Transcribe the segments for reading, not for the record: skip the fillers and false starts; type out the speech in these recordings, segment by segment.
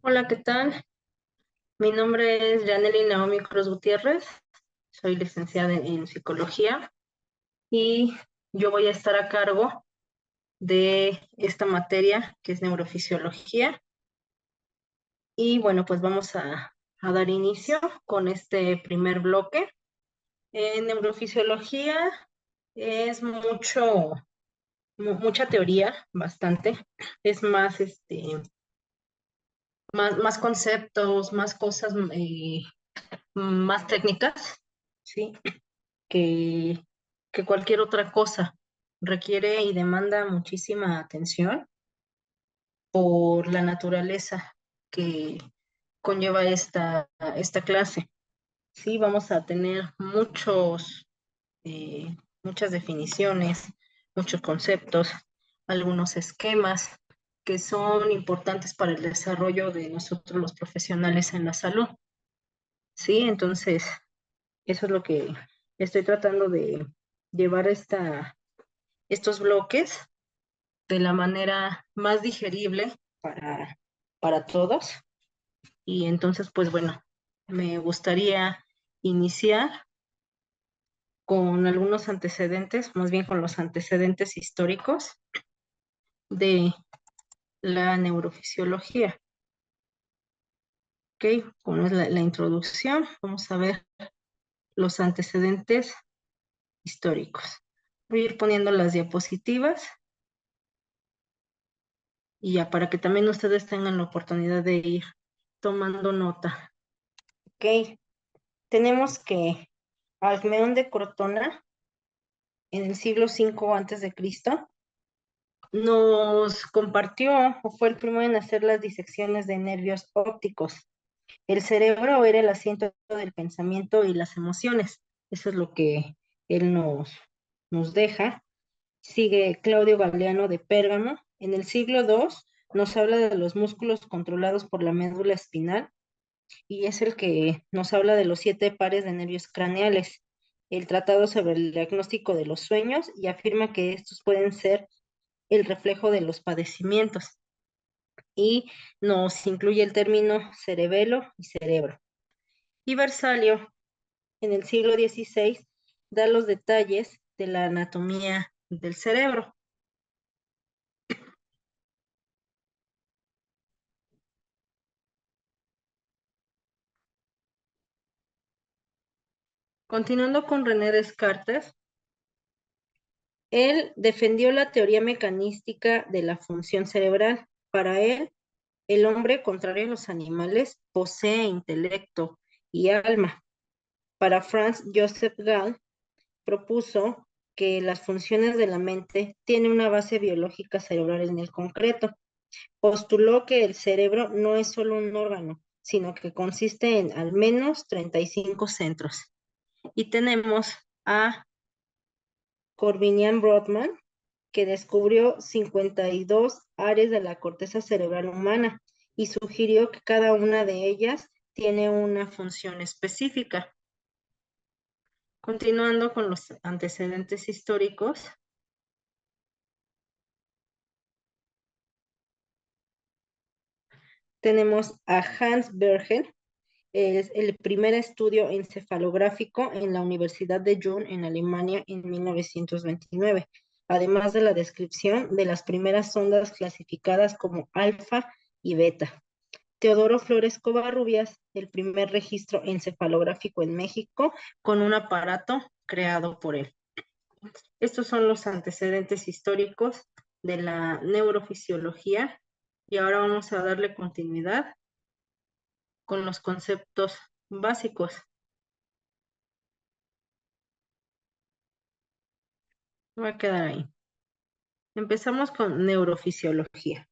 Hola, ¿qué tal? Mi nombre es Janely Naomi Cruz Gutiérrez, soy licenciada en psicología y yo voy a estar a cargo de esta materia que es neurofisiología. Y bueno, pues vamos a dar inicio con este primer bloque. En neurofisiología es mucha teoría, bastante. Es más, más conceptos, más cosas, más técnicas, ¿sí? que, que cualquier otra cosa. Requiere y demanda muchísima atención por la naturaleza que conlleva esta clase. Sí, vamos a tener muchas definiciones, muchos conceptos, algunos esquemas que son importantes para el desarrollo de nosotros los profesionales en la salud. Sí, entonces eso es lo que estoy tratando de llevar estos bloques de la manera más digerible para todos. Y entonces, pues bueno, me gustaría iniciar con algunos antecedentes, más bien con los antecedentes históricos de la neurofisiología. ¿Ok? Como es la introducción, vamos a ver los antecedentes históricos. Voy a ir poniendo las diapositivas y ya para que también ustedes tengan la oportunidad de ir tomando nota. Ok, tenemos que Alcmeón de Crotona, en el siglo V antes de Cristo, nos compartió o fue el primero en hacer las disecciones de nervios ópticos. El cerebro era el asiento del pensamiento y las emociones. Eso es lo que él nos deja. Sigue Claudio Galeano de Pérgamo. En el siglo II nos habla de los músculos controlados por la médula espinal y es el que nos habla de los 7 pares de nervios craneales, el tratado sobre el diagnóstico de los sueños y afirma que estos pueden ser el reflejo de los padecimientos y nos incluye el término cerebelo y cerebro. Y Versalio, en el siglo XVI, da los detalles de la anatomía del cerebro. Continuando con René Descartes, él defendió la teoría mecanística de la función cerebral. Para él, el hombre, contrario a los animales, posee intelecto y alma. Para Franz Joseph Gall, propuso que las funciones de la mente tienen una base biológica cerebral en el concreto. Postuló que el cerebro no es solo un órgano, sino que consiste en al menos 35 centros. Y tenemos a Corbinian Brodmann, que descubrió 52 áreas de la corteza cerebral humana y sugirió que cada una de ellas tiene una función específica. Continuando con los antecedentes históricos, tenemos a Hans Berger, es el primer estudio encefalográfico en la Universidad de Jülich en Alemania en 1929, además de la descripción de las primeras ondas clasificadas como alfa y beta. Teodoro Flores Covarrubias, el primer registro encefalográfico en México con un aparato creado por él. Estos son los antecedentes históricos de la neurofisiología y ahora vamos a darle continuidad con los conceptos básicos. Me voy a quedar ahí. Empezamos con neurofisiología.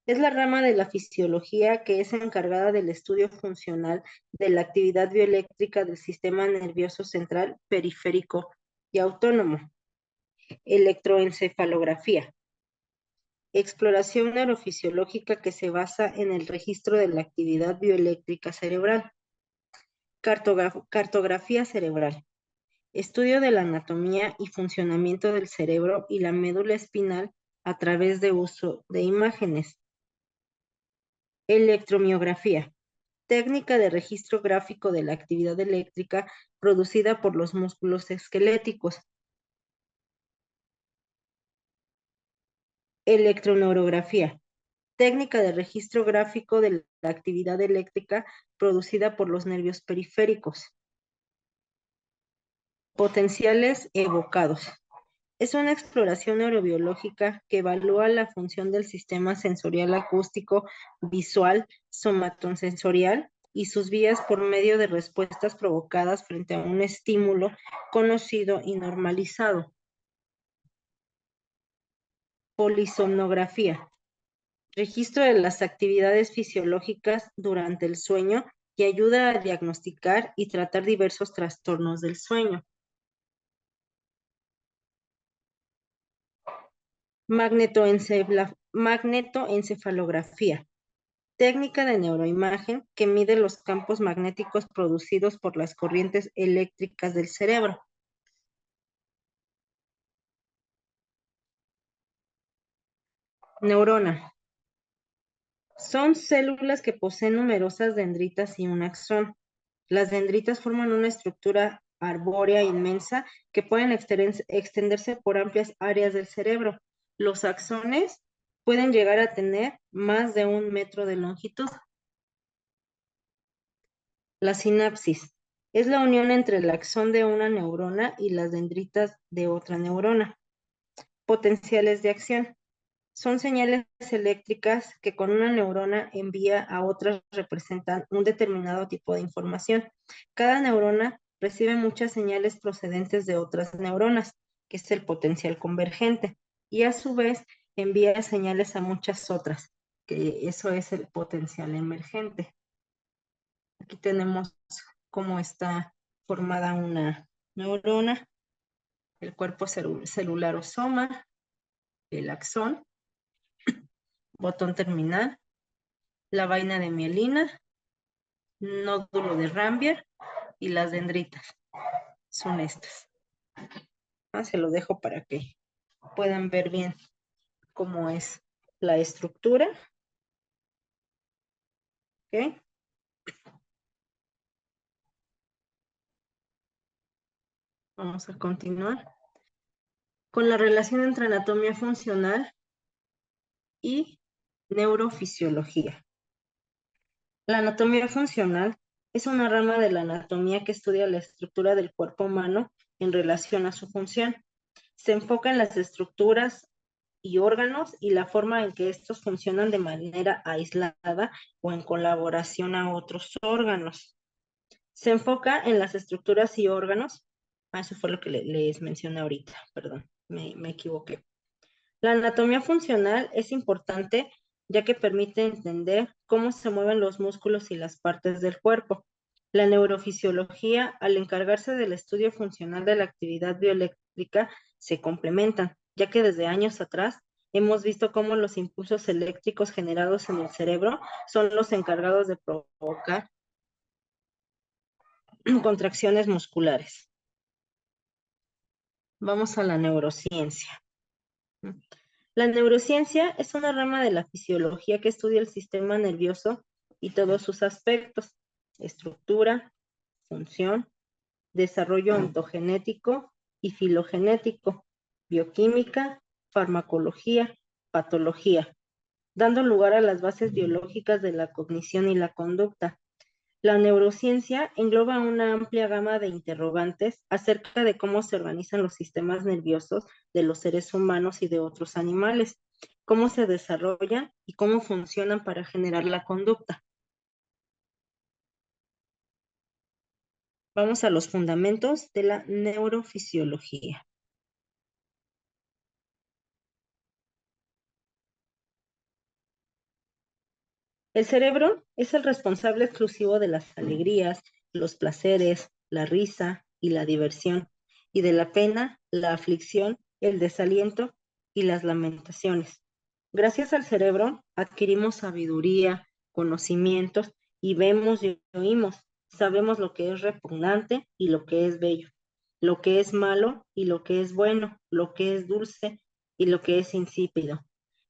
Es la rama de la fisiología que es encargada del estudio funcional de la actividad bioeléctrica del sistema nervioso central, periférico y autónomo. Electroencefalografía. Exploración neurofisiológica que se basa en el registro de la actividad bioeléctrica cerebral. Cartografía cerebral. Estudio de la anatomía y funcionamiento del cerebro y la médula espinal a través de uso de imágenes. Electromiografía. Técnica de registro gráfico de la actividad eléctrica producida por los músculos esqueléticos. Electroneurografía. Técnica de registro gráfico de la actividad eléctrica producida por los nervios periféricos. Potenciales evocados. Es una exploración neurobiológica que evalúa la función del sistema sensorial acústico, visual, somatosensorial y sus vías por medio de respuestas provocadas frente a un estímulo conocido y normalizado. Polisomnografía. Registro de las actividades fisiológicas durante el sueño que ayuda a diagnosticar y tratar diversos trastornos del sueño. Magnetoencefalografía. Técnica de neuroimagen que mide los campos magnéticos producidos por las corrientes eléctricas del cerebro. Neurona. Son células que poseen numerosas dendritas y un axón. Las dendritas forman una estructura arbórea inmensa que pueden extenderse por amplias áreas del cerebro. Los axones pueden llegar a tener más de 1 metro de longitud. La sinapsis es la unión entre el axón de una neurona y las dendritas de otra neurona. Potenciales de acción. Son señales eléctricas que con una neurona envía a otras representan un determinado tipo de información. Cada neurona recibe muchas señales procedentes de otras neuronas, que es el potencial convergente, y a su vez envía señales a muchas otras, que eso es el potencial emergente. Aquí tenemos cómo está formada una neurona, el cuerpo celular o soma, el axón, botón terminal, la vaina de mielina, nódulo de Rambier y las dendritas. Son estas. Se lo dejo para que puedan ver bien cómo es la estructura. ¿Ok? Vamos a continuar con la relación entre anatomía funcional y neurofisiología. La anatomía funcional es una rama de la anatomía que estudia la estructura del cuerpo humano en relación a su función. Se enfoca en las estructuras y órganos y la forma en que estos funcionan de manera aislada o en colaboración a otros órganos. Se enfoca en las estructuras y órganos. Eso fue lo que les mencioné ahorita, perdón, me equivoqué. La anatomía funcional es importante ya que permite entender cómo se mueven los músculos y las partes del cuerpo. La neurofisiología, al encargarse del estudio funcional de la actividad bioeléctrica, se complementan, ya que desde años atrás hemos visto cómo los impulsos eléctricos generados en el cerebro son los encargados de provocar contracciones musculares. Vamos a la neurociencia. La neurociencia es una rama de la fisiología que estudia el sistema nervioso y todos sus aspectos: estructura, función, desarrollo ontogenético y filogenético, bioquímica, farmacología, patología, dando lugar a las bases biológicas de la cognición y la conducta. La neurociencia engloba una amplia gama de interrogantes acerca de cómo se organizan los sistemas nerviosos de los seres humanos y de otros animales, cómo se desarrollan y cómo funcionan para generar la conducta. Vamos a los fundamentos de la neurofisiología. El cerebro es el responsable exclusivo de las alegrías, los placeres, la risa y la diversión, y de la pena, la aflicción, el desaliento y las lamentaciones. Gracias al cerebro adquirimos sabiduría, conocimientos y vemos y oímos. Sabemos lo que es repugnante y lo que es bello, lo que es malo y lo que es bueno, lo que es dulce y lo que es insípido.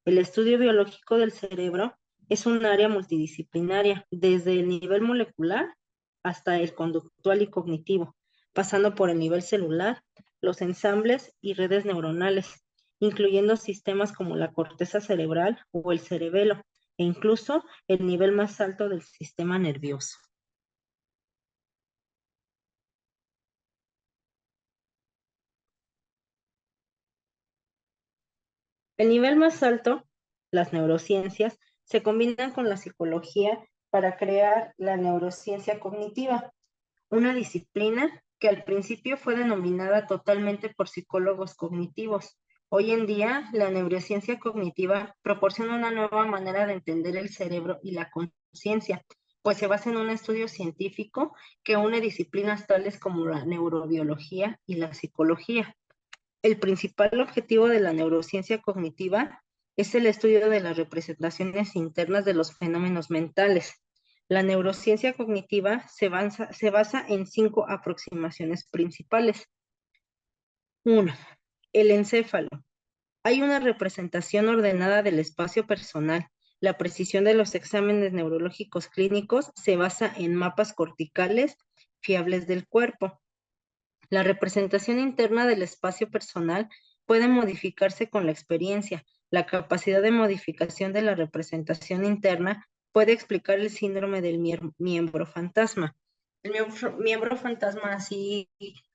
El estudio biológico del cerebro Es un área multidisciplinaria, desde el nivel molecular hasta el conductual y cognitivo, pasando por el nivel celular, los ensambles y redes neuronales, incluyendo sistemas como la corteza cerebral o el cerebelo, e incluso el nivel más alto del sistema nervioso. El nivel más alto, las neurociencias, se combinan con la psicología para crear la neurociencia cognitiva, una disciplina que al principio fue denominada totalmente por psicólogos cognitivos. Hoy en día, la neurociencia cognitiva proporciona una nueva manera de entender el cerebro y la conciencia, pues se basa en un estudio científico que une disciplinas tales como la neurobiología y la psicología. El principal objetivo de la neurociencia cognitiva es el estudio de las representaciones internas de los fenómenos mentales. La neurociencia cognitiva se basa en 5 aproximaciones principales. 1. El encéfalo. Hay una representación ordenada del espacio personal. La precisión de los exámenes neurológicos clínicos se basa en mapas corticales fiables del cuerpo. La representación interna del espacio personal puede modificarse con la experiencia. La capacidad de modificación de la representación interna puede explicar el síndrome del miembro fantasma. El miembro fantasma, así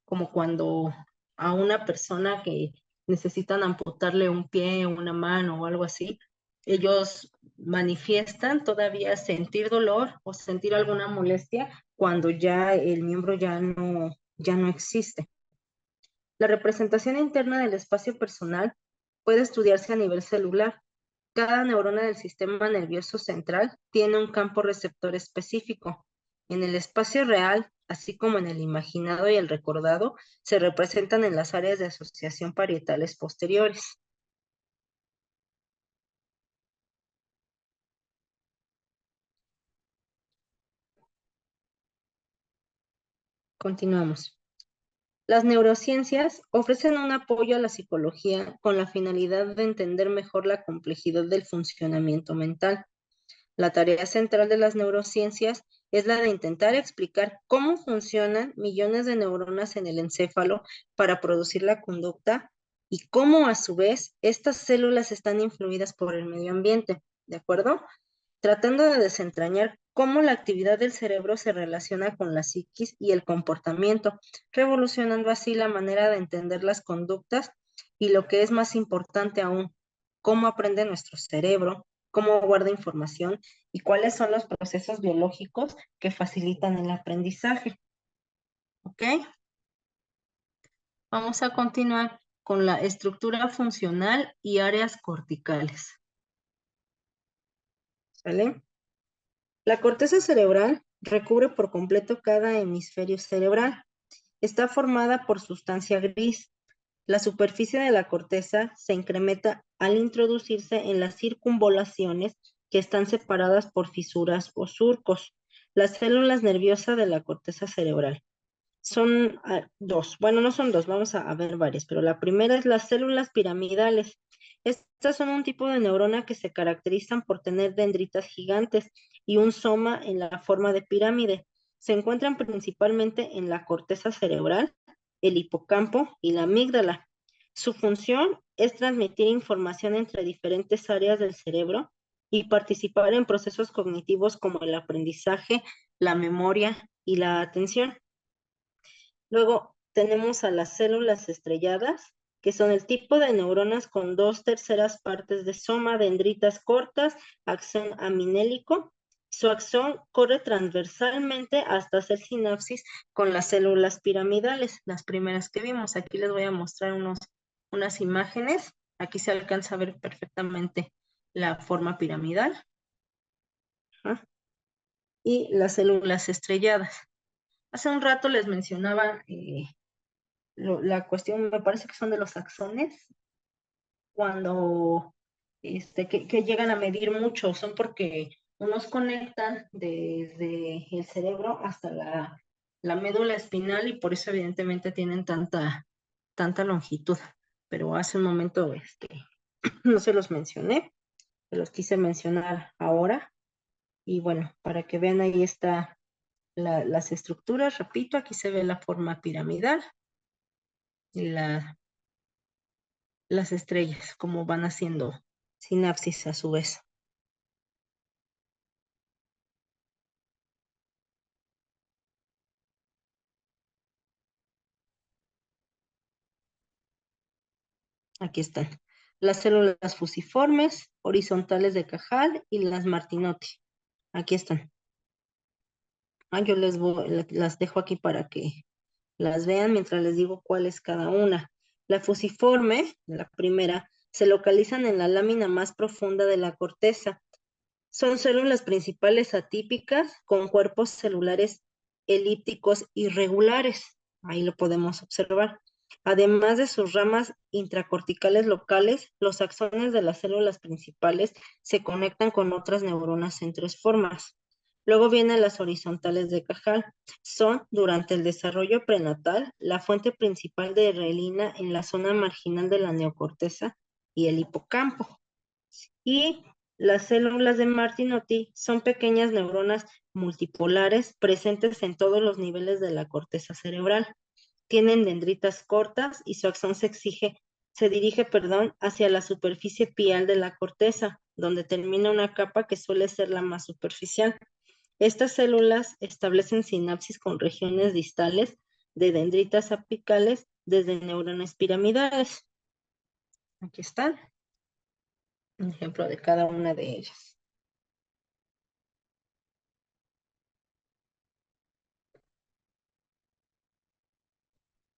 como cuando a una persona que necesitan amputarle un pie, una mano o algo así, ellos manifiestan todavía sentir dolor o sentir alguna molestia cuando ya el miembro ya no existe. La representación interna del espacio personal puede estudiarse a nivel celular. Cada neurona del sistema nervioso central tiene un campo receptor específico. En el espacio real, así como en el imaginado y el recordado, se representan en las áreas de asociación parietales posteriores. Continuamos. Las neurociencias ofrecen un apoyo a la psicología con la finalidad de entender mejor la complejidad del funcionamiento mental. La tarea central de las neurociencias es la de intentar explicar cómo funcionan millones de neuronas en el encéfalo para producir la conducta y cómo a su vez estas células están influidas por el medio ambiente, ¿de acuerdo? Tratando de desentrañar cómo la actividad del cerebro se relaciona con la psiquis y el comportamiento, revolucionando así la manera de entender las conductas y lo que es más importante aún, cómo aprende nuestro cerebro, cómo guarda información y cuáles son los procesos biológicos que facilitan el aprendizaje. ¿Ok? Vamos a continuar con la estructura funcional y áreas corticales. ¿Sale? La corteza cerebral recubre por completo cada hemisferio cerebral. Está formada por sustancia gris. La superficie de la corteza se incrementa al introducirse en las circunvolaciones que están separadas por fisuras o surcos. Las células nerviosas de la corteza cerebral son dos. Bueno, no son dos, vamos a ver varias, pero la primera es las células piramidales. Estas son un tipo de neurona que se caracterizan por tener dendritas gigantes y un soma en la forma de pirámide. Se encuentran principalmente en la corteza cerebral, el hipocampo y la amígdala. Su función es transmitir información entre diferentes áreas del cerebro y participar en procesos cognitivos como el aprendizaje, la memoria y la atención. Luego tenemos a las células estrelladas, que son el tipo de neuronas con 2/3 partes de soma, dendritas cortas, axón aminélico. Su axón corre transversalmente hasta hacer sinapsis con las células piramidales, las primeras que vimos. Aquí les voy a mostrar unas imágenes. Aquí se alcanza a ver perfectamente la forma piramidal. Ajá. Y las células estrelladas. Hace un rato les mencionaba la cuestión, me parece que son de los axones, cuando que llegan a medir mucho, son porque unos conectan desde el cerebro hasta la médula espinal y por eso evidentemente tienen tanta longitud. Pero hace un momento no se los mencioné. que los quise mencionar ahora. Y bueno, para que vean ahí está las estructuras, repito, aquí se ve la forma piramidal y las estrellas, como van haciendo sinapsis a su vez. Aquí están. Las células fusiformes, horizontales de Cajal y las Martinotti. Aquí están. Yo las dejo aquí para que las vean mientras les digo cuál es cada una. La fusiforme, la primera, se localizan en la lámina más profunda de la corteza. Son células principales atípicas con cuerpos celulares elípticos irregulares. Ahí lo podemos observar. Además de sus ramas intracorticales locales, los axones de las células principales se conectan con otras neuronas en tres formas. Luego vienen las horizontales de Cajal. Son, durante el desarrollo prenatal, la fuente principal de relina en la zona marginal de la neocorteza y el hipocampo. Y las células de Martinotti son pequeñas neuronas multipolares presentes en todos los niveles de la corteza cerebral. Tienen dendritas cortas y su axón se dirige, hacia la superficie pial de la corteza, donde termina una capa que suele ser la más superficial. Estas células establecen sinapsis con regiones distales de dendritas apicales desde neuronas piramidales. Aquí están, un ejemplo de cada una de ellas.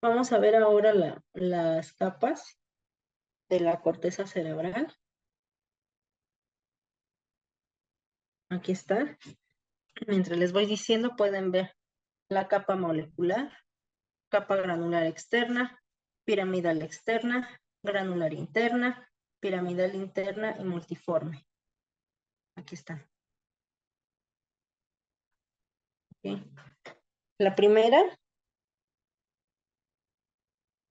Vamos a ver ahora las capas de la corteza cerebral. Aquí está. Mientras les voy diciendo, pueden ver la capa molecular, capa granular externa, piramidal externa, granular interna, piramidal interna y multiforme. Aquí están. ¿Sí? La primera,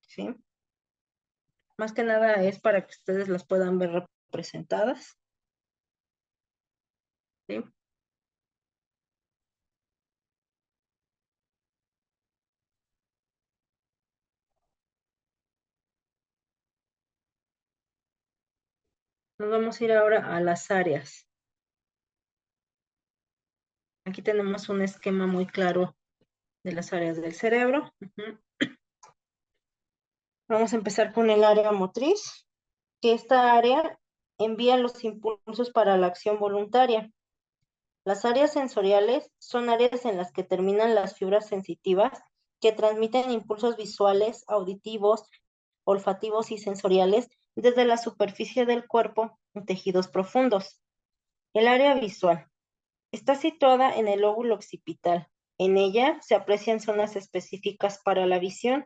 ¿sí? Más que nada es para que ustedes las puedan ver representadas. ¿Sí? Nos vamos a ir ahora a las áreas. Aquí tenemos un esquema muy claro de las áreas del cerebro. Vamos a empezar con el área motriz, que esta área envía los impulsos para la acción voluntaria. Las áreas sensoriales son áreas en las que terminan las fibras sensitivas que transmiten impulsos visuales, auditivos, olfativos y sensoriales desde la superficie del cuerpo en tejidos profundos. El área visual está situada en el lóbulo occipital. En ella se aprecian zonas específicas para la visión.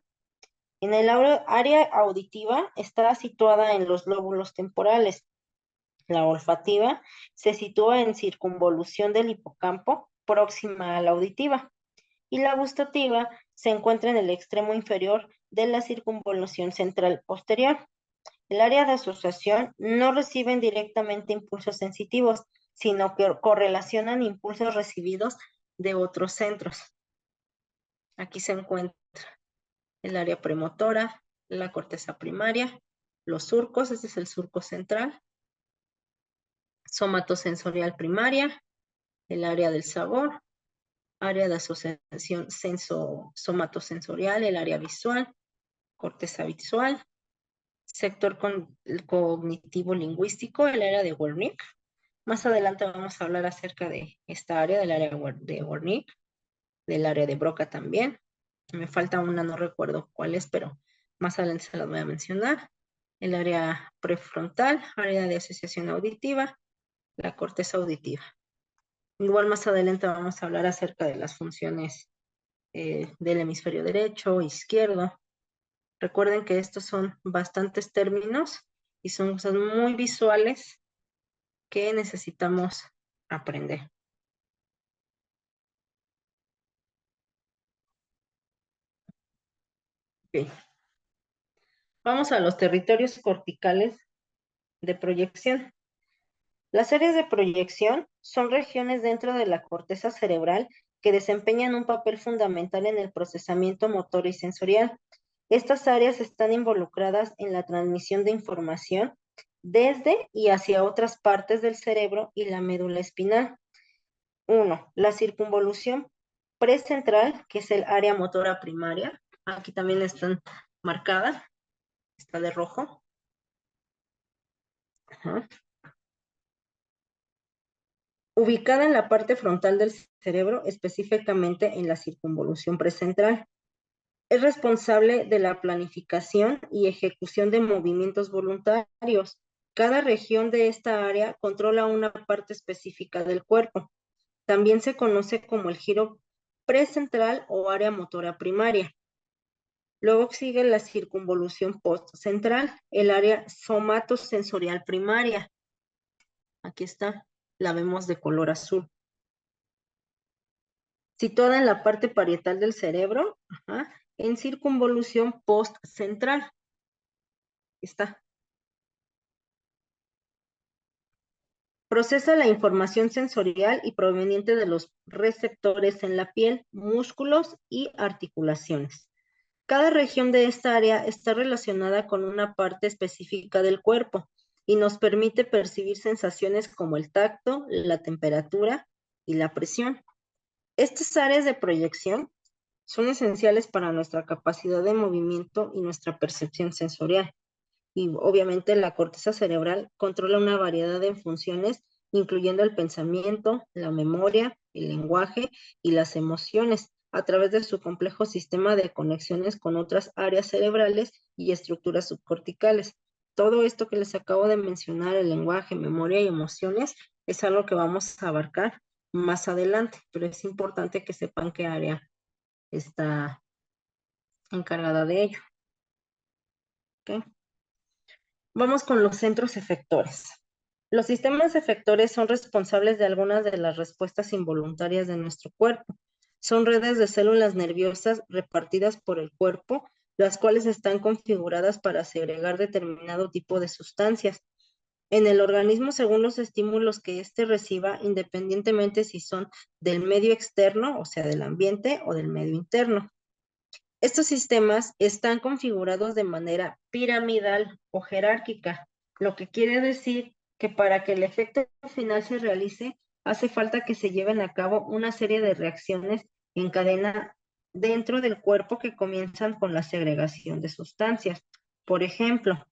En el área auditiva está situada en los lóbulos temporales. La olfativa se sitúa en circunvolución del hipocampo, próxima a la auditiva. Y la gustativa se encuentra en el extremo inferior de la circunvolución central posterior. El área de asociación no reciben directamente impulsos sensitivos, sino que correlacionan impulsos recibidos de otros centros. Aquí se encuentra el área premotora, la corteza primaria, los surcos, este es el surco central, somatosensorial primaria, el área del sabor, área de asociación somatosensorial, el área visual, corteza visual, sector cognitivo lingüístico, el área de Wernicke. Más adelante vamos a hablar acerca de esta área, del área de Wernicke, del área de Broca también. Me falta una, no recuerdo cuál es, pero más adelante se las voy a mencionar. El área prefrontal, área de asociación auditiva, la corteza auditiva. Igual más adelante vamos a hablar acerca de las funciones del hemisferio derecho, izquierdo. Recuerden que estos son bastantes términos y son cosas muy visuales que necesitamos aprender. Okay. Vamos a los territorios corticales de proyección. Las áreas de proyección son regiones dentro de la corteza cerebral que desempeñan un papel fundamental en el procesamiento motor y sensorial. Estas áreas están involucradas en la transmisión de información desde y hacia otras partes del cerebro y la médula espinal. Uno, la circunvolución precentral, que es el área motora primaria. Aquí también están marcadas, está de rojo. Ajá. Ubicada en la parte frontal del cerebro, específicamente en la circunvolución precentral. Es responsable de la planificación y ejecución de movimientos voluntarios. Cada región de esta área controla una parte específica del cuerpo. También se conoce como el giro precentral o área motora primaria. Luego sigue la circunvolución postcentral, el área somatosensorial primaria. Aquí está, la vemos de color azul. Situada en la parte parietal del cerebro, ajá, en circunvolución postcentral. Está. Procesa la información sensorial y proveniente de los receptores en la piel, músculos y articulaciones. Cada región de esta área está relacionada con una parte específica del cuerpo y nos permite percibir sensaciones como el tacto, la temperatura y la presión. Estas áreas de proyección son esenciales para nuestra capacidad de movimiento y nuestra percepción sensorial. Y obviamente la corteza cerebral controla una variedad de funciones, incluyendo el pensamiento, la memoria, el lenguaje y las emociones, a través de su complejo sistema de conexiones con otras áreas cerebrales y estructuras subcorticales. Todo esto que les acabo de mencionar, el lenguaje, memoria y emociones, es algo que vamos a abarcar más adelante, pero es importante que sepan qué área está encargada de ello. ¿Ok? Vamos con los centros efectores. Los sistemas efectores son responsables de algunas de las respuestas involuntarias de nuestro cuerpo. Son redes de células nerviosas repartidas por el cuerpo, las cuales están configuradas para segregar determinado tipo de sustancias en el organismo según los estímulos que éste reciba, independientemente si son del medio externo, o sea, del ambiente, o del medio interno. Estos sistemas están configurados de manera piramidal o jerárquica, lo que quiere decir que para que el efecto final se realice, hace falta que se lleven a cabo una serie de reacciones en cadena dentro del cuerpo que comienzan con la segregación de sustancias. Por ejemplo,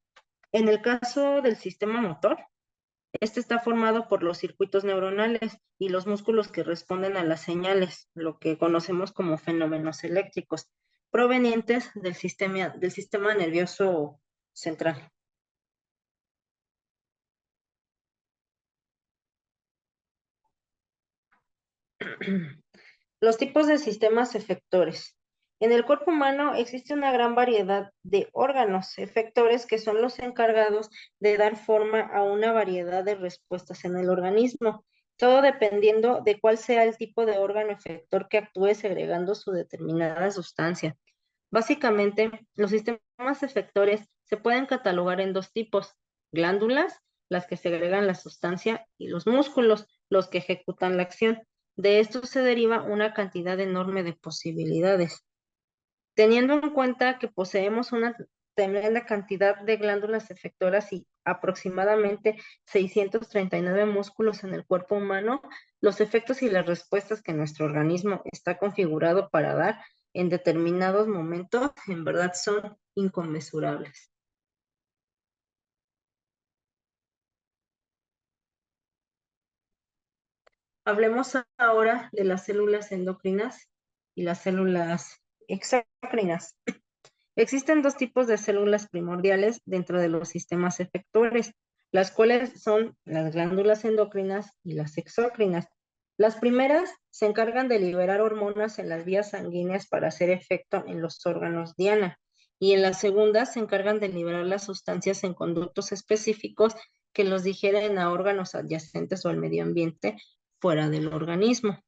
en el caso del sistema motor, este está formado por los circuitos neuronales y los músculos que responden a las señales, lo que conocemos como fenómenos eléctricos, provenientes del sistema nervioso central. Los tipos de sistemas efectores. En el cuerpo humano existe una gran variedad de órganos efectores que son los encargados de dar forma a una variedad de respuestas en el organismo, todo dependiendo de cuál sea el tipo de órgano efector que actúe segregando su determinada sustancia. Básicamente, los sistemas efectores se pueden catalogar en dos tipos: glándulas, las que segregan la sustancia, y los músculos, los que ejecutan la acción. De esto se deriva una cantidad enorme de posibilidades. Teniendo en cuenta que poseemos una tremenda cantidad de glándulas efectoras y aproximadamente 639 músculos en el cuerpo humano, los efectos y las respuestas que nuestro organismo está configurado para dar en determinados momentos, en verdad son inconmensurables. Hablemos ahora de las células endocrinas y las células exócrinas. Existen dos tipos de células primordiales dentro de los sistemas efectores, las cuales son las glándulas endocrinas y las exócrinas. Las primeras se encargan de liberar hormonas en las vías sanguíneas para hacer efecto en los órganos diana, y en las segundas se encargan de liberar las sustancias en conductos específicos que los digieren a órganos adyacentes o al medio ambiente fuera del organismo.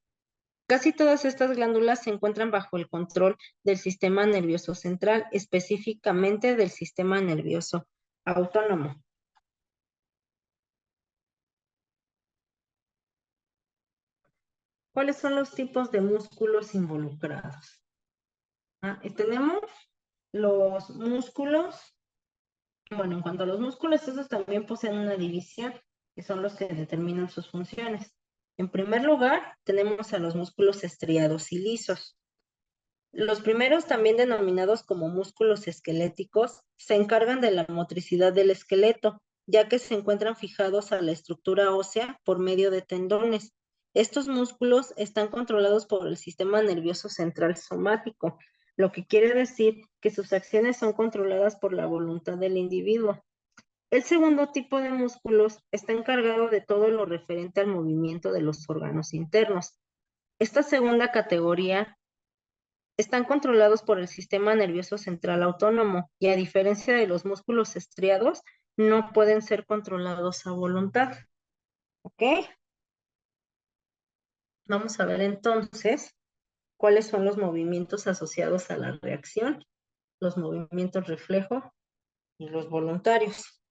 Casi todas estas glándulas se encuentran bajo el control del sistema nervioso central, específicamente del sistema nervioso autónomo. ¿Cuáles son los tipos de músculos involucrados? Y tenemos los músculos, bueno, en cuanto a los músculos, estos también poseen una división, que son los que determinan sus funciones. En primer lugar, tenemos a los músculos estriados y lisos. Los primeros, también denominados como músculos esqueléticos, se encargan de la motricidad del esqueleto, ya que se encuentran fijados a la estructura ósea por medio de tendones. Estos músculos están controlados por el sistema nervioso central somático, lo que quiere decir que sus acciones son controladas por la voluntad del individuo. El segundo tipo de músculos está encargado de todo lo referente al movimiento de los órganos internos. Esta segunda categoría están controlados por el sistema nervioso central autónomo y, a diferencia de los músculos estriados, no pueden ser controlados a voluntad. ¿Ok? Vamos a ver entonces cuáles son los movimientos asociados a la reacción, los movimientos reflejo y los voluntarios.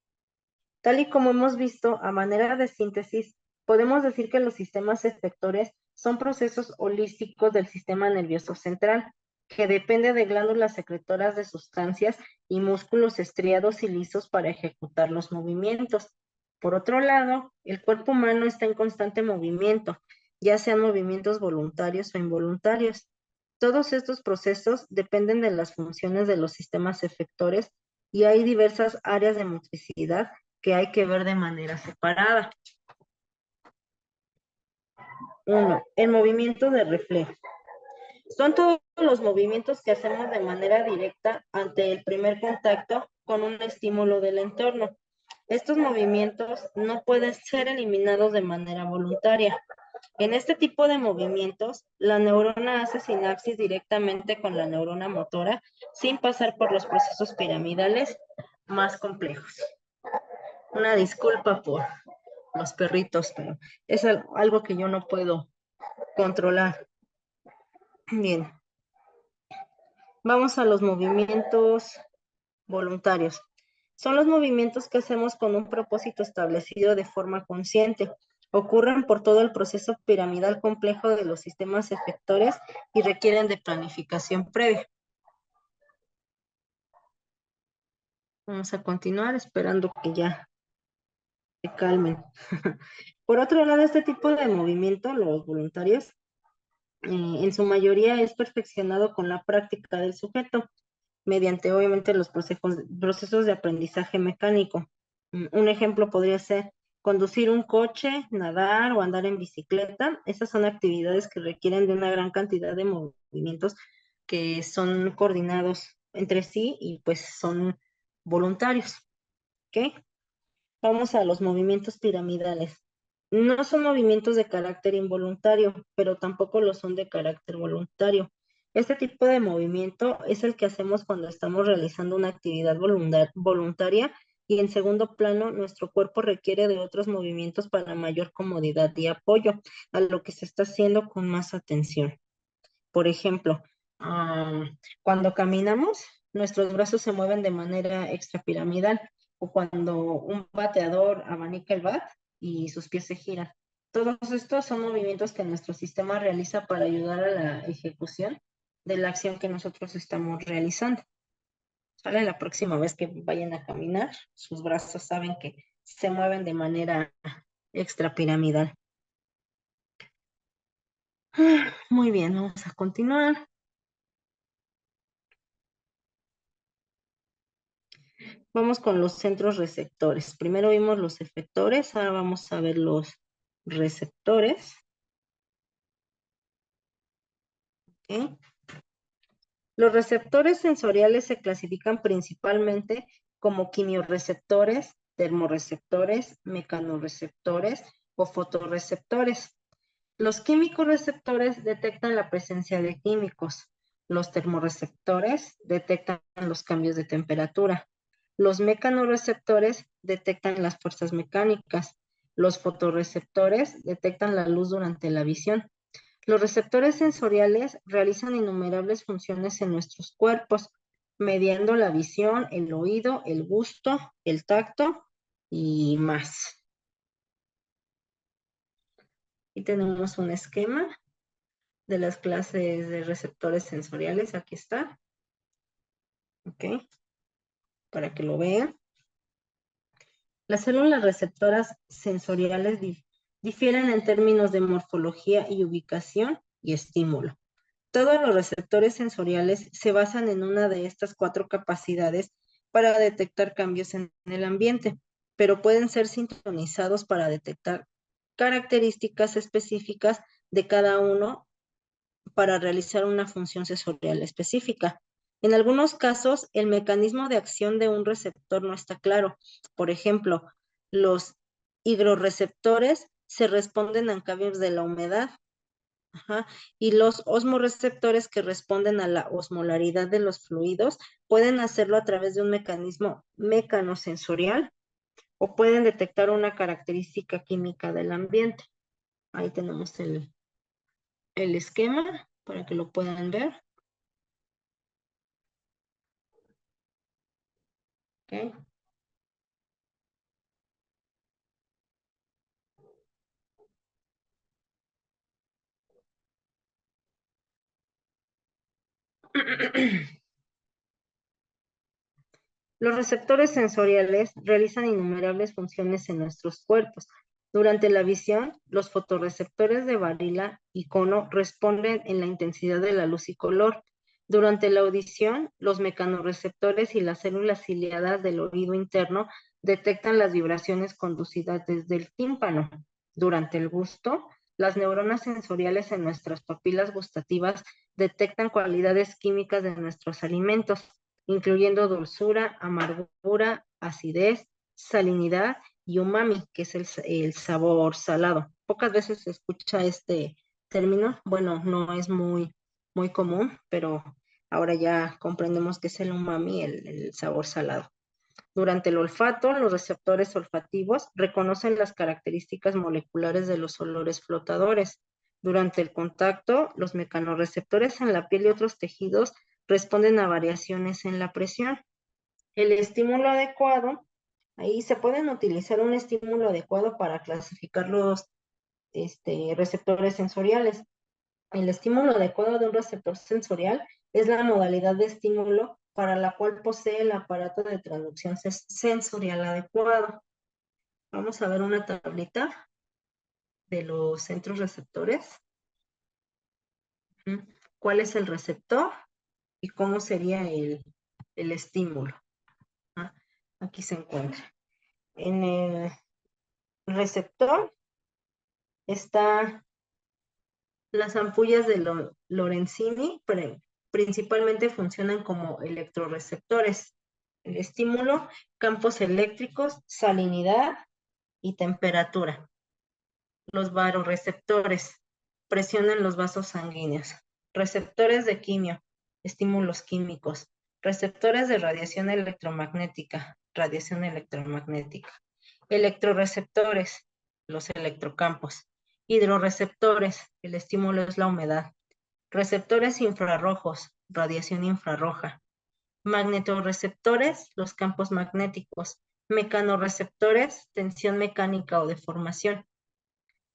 Tal y como hemos visto, a manera de síntesis, podemos decir que los sistemas efectores son procesos holísticos del sistema nervioso central, que depende de glándulas secretoras de sustancias y músculos estriados y lisos para ejecutar los movimientos. Por otro lado, el cuerpo humano está en constante movimiento, ya sean movimientos voluntarios o involuntarios. Todos estos procesos dependen de las funciones de los sistemas efectores y hay diversas áreas de motricidad que hay que ver de manera separada. 1. El movimiento de reflejo. Son todos los movimientos que hacemos de manera directa ante el primer contacto con un estímulo del entorno. Estos movimientos no pueden ser eliminados de manera voluntaria. En este tipo de movimientos, la neurona hace sinapsis directamente con la neurona motora sin pasar por los procesos piramidales más complejos. Una disculpa por los perritos, pero es algo que yo no puedo controlar. Bien, vamos a los movimientos voluntarios. Son los movimientos que hacemos con un propósito establecido de forma consciente. Ocurren por todo el proceso piramidal complejo de los sistemas efectores y requieren de planificación previa. Vamos a continuar esperando que ya se calmen. Por otro lado, este tipo de movimiento, los voluntarios, en su mayoría es perfeccionado con la práctica del sujeto, mediante obviamente los procesos de aprendizaje mecánico. Un ejemplo podría ser conducir un coche, nadar o andar en bicicleta. Esas son actividades que requieren de una gran cantidad de movimientos que son coordinados entre sí y pues son voluntarios. ¿Ok? Vamos a los movimientos piramidales. No son movimientos de carácter involuntario, pero tampoco lo son de carácter voluntario. Este tipo de movimiento es el que hacemos cuando estamos realizando una actividad voluntaria y, en segundo plano, nuestro cuerpo requiere de otros movimientos para mayor comodidad y apoyo a lo que se está haciendo con más atención. Por ejemplo, cuando caminamos, nuestros brazos se mueven de manera extrapiramidal, o cuando un bateador abanica el bat y sus pies se giran. Todos estos son movimientos que nuestro sistema realiza para ayudar a la ejecución de la acción que nosotros estamos realizando. ¿Sale? La próxima vez que vayan a caminar, sus brazos saben que se mueven de manera extrapiramidal. Muy bien, vamos a continuar. Vamos con los centros receptores. Primero vimos los efectores, ahora vamos a ver los receptores. ¿Okay? Los receptores sensoriales se clasifican principalmente como quimiorreceptores, termorreceptores, mecanorreceptores o fotorreceptores. Los químicos receptores detectan la presencia de químicos. Los termorreceptores detectan los cambios de temperatura. Los mecanorreceptores detectan las fuerzas mecánicas. Los fotorreceptores detectan la luz durante la visión. Los receptores sensoriales realizan innumerables funciones en nuestros cuerpos, mediando la visión, el oído, el gusto, el tacto y más. Aquí tenemos un esquema de las clases de receptores sensoriales. Aquí está. Ok, para que lo vean. Las células receptoras sensoriales difieren en términos de morfología y ubicación y estímulo. Todos los receptores sensoriales se basan en una de estas 4 capacidades para detectar cambios en el ambiente, pero pueden ser sintonizados para detectar características específicas de cada uno para realizar una función sensorial específica. En algunos casos, el mecanismo de acción de un receptor no está claro. Por ejemplo, los higroreceptores se responden a cambios de la humedad. Ajá. Y los osmoreceptores que responden a la osmolaridad de los fluidos pueden hacerlo a través de un mecanismo mecanosensorial o pueden detectar una característica química del ambiente. Ahí tenemos el esquema para que lo puedan ver. Okay. Los receptores sensoriales realizan innumerables funciones en nuestros cuerpos. Durante la visión, los fotorreceptores de varila y cono responden en la intensidad de la luz y color. Durante la audición, los mecanorreceptores y las células ciliadas del oído interno detectan las vibraciones conducidas desde el tímpano. Durante el gusto, las neuronas sensoriales en nuestras papilas gustativas detectan cualidades químicas de nuestros alimentos, incluyendo dulzura, amargura, acidez, salinidad y umami, que es el sabor salado. Pocas veces se escucha este término, bueno, no es muy común, pero ahora ya comprendemos que es el umami, el sabor salado. Durante el olfato, los receptores olfativos reconocen las características moleculares de los olores flotadores. Durante el contacto, los mecanorreceptores en la piel y otros tejidos responden a variaciones en la presión. El estímulo adecuado, ahí se pueden utilizar un estímulo adecuado para clasificar los receptores sensoriales. El estímulo adecuado de un receptor sensorial es la modalidad de estímulo para la cual posee el aparato de traducción sensorial adecuado. Vamos a ver una tablita de los centros receptores. ¿Cuál es el receptor y cómo sería el estímulo? Aquí se encuentra. En el receptor está las ampollas de Lorenzini, principalmente funcionan como electroreceptores. El estímulo, campos eléctricos, salinidad y temperatura. Los varoreceptores, presión en los vasos sanguíneos. Receptores de quimio, estímulos químicos. Receptores de radiación electromagnética, radiación electromagnética. Electroreceptores, los electrocampos. Hidroreceptores, el estímulo es la humedad. Receptores infrarrojos, radiación infrarroja. Magnetorreceptores, los campos magnéticos. Mecanorreceptores, tensión mecánica o deformación.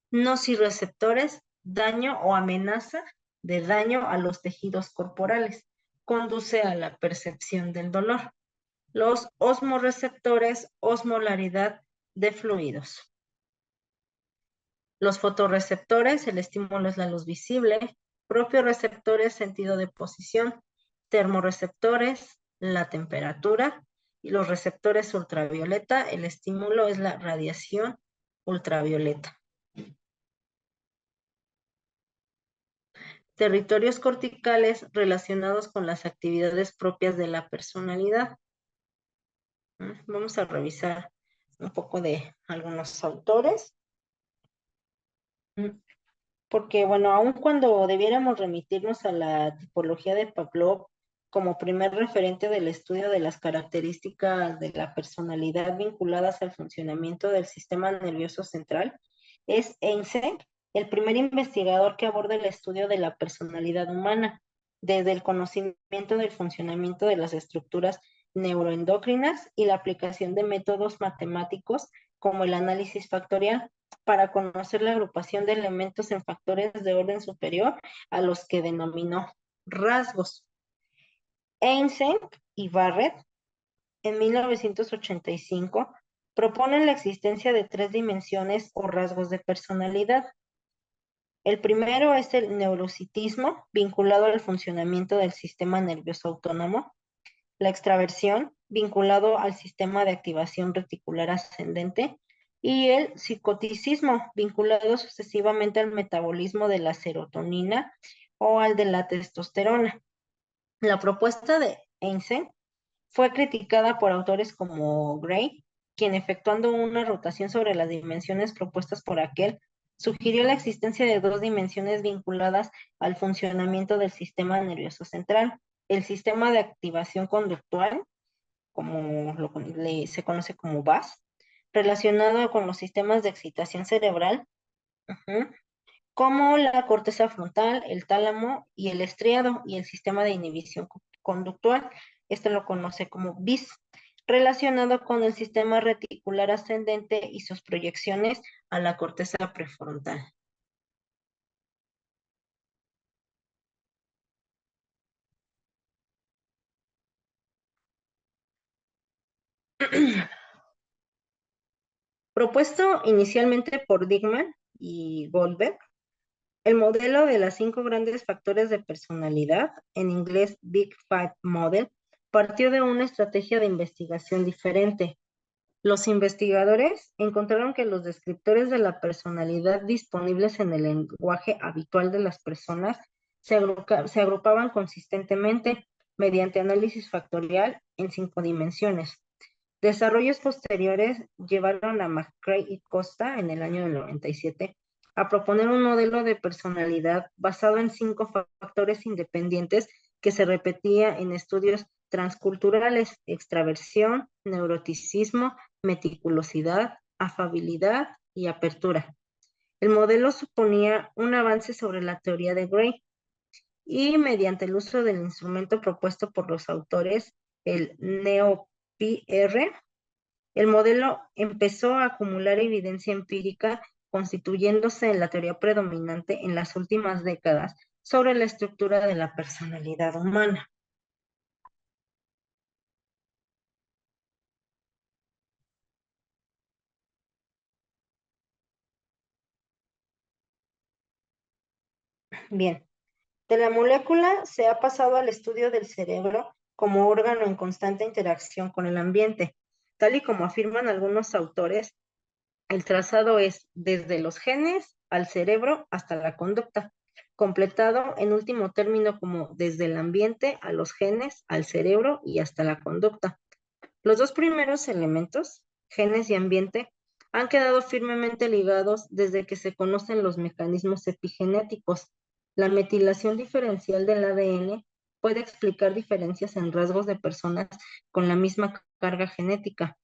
Nociceptores, daño o amenaza de daño a los tejidos corporales. Conduce a la percepción del dolor. Los osmoreceptores, osmolaridad de fluidos. Los fotorreceptores, el estímulo es la luz visible. Propios receptores, sentido de posición. Termorreceptores, la temperatura. Y los receptores ultravioleta, el estímulo es la radiación ultravioleta. Territorios corticales relacionados con las actividades propias de la personalidad. Vamos a revisar un poco de algunos autores. Porque, bueno, aun cuando debiéramos remitirnos a la tipología de Pavlov como primer referente del estudio de las características de la personalidad vinculadas al funcionamiento del sistema nervioso central, es Eysenck el primer investigador que aborda el estudio de la personalidad humana, desde el conocimiento del funcionamiento de las estructuras neuroendocrinas y la aplicación de métodos matemáticos como el análisis factorial para conocer la agrupación de elementos en factores de orden superior a los que denominó rasgos. Einstein y Barrett, en 1985, proponen la existencia de tres dimensiones o rasgos de personalidad. El primero es el neurocitismo, vinculado al funcionamiento del sistema nervioso autónomo. La extraversión, vinculado al sistema de activación reticular ascendente. Y el psicoticismo, vinculado sucesivamente al metabolismo de la serotonina o al de la testosterona. La propuesta de Einstein fue criticada por autores como Gray, quien efectuando una rotación sobre las dimensiones propuestas por aquel, sugirió la existencia de dos dimensiones vinculadas al funcionamiento del sistema nervioso central, el sistema de activación conductual, como se conoce como VAS, relacionado con los sistemas de excitación cerebral, como la corteza frontal, el tálamo y el estriado, y el sistema de inhibición conductual. Este lo conoce como BIS, relacionado con el sistema reticular ascendente y sus proyecciones a la corteza prefrontal. Propuesto inicialmente por Dickman y Goldberg, el modelo de las 5 grandes factores de personalidad, en inglés Big Five Model, partió de una estrategia de investigación diferente. Los investigadores encontraron que los descriptores de la personalidad disponibles en el lenguaje habitual de las personas se agrupaban consistentemente mediante análisis factorial en 5 dimensiones. Desarrollos posteriores llevaron a McCrae y Costa en el año del 97 a proponer un modelo de personalidad basado en 5 factores independientes que se repetía en estudios transculturales: extraversión, neuroticismo, meticulosidad, afabilidad y apertura. El modelo suponía un avance sobre la teoría de Gray y, mediante el uso del instrumento propuesto por los autores, el NeoPR, el modelo empezó a acumular evidencia empírica, constituyéndose en la teoría predominante en las últimas décadas sobre la estructura de la personalidad humana. Bien, de la molécula se ha pasado al estudio del cerebro como órgano en constante interacción con el ambiente. Tal y como afirman algunos autores, el trazado es desde los genes al cerebro hasta la conducta, completado en último término como desde el ambiente a los genes, al cerebro y hasta la conducta. Los dos primeros elementos, genes y ambiente, han quedado firmemente ligados desde que se conocen los mecanismos epigenéticos. La metilación diferencial del ADN puede explicar diferencias en rasgos de personas con la misma carga genética.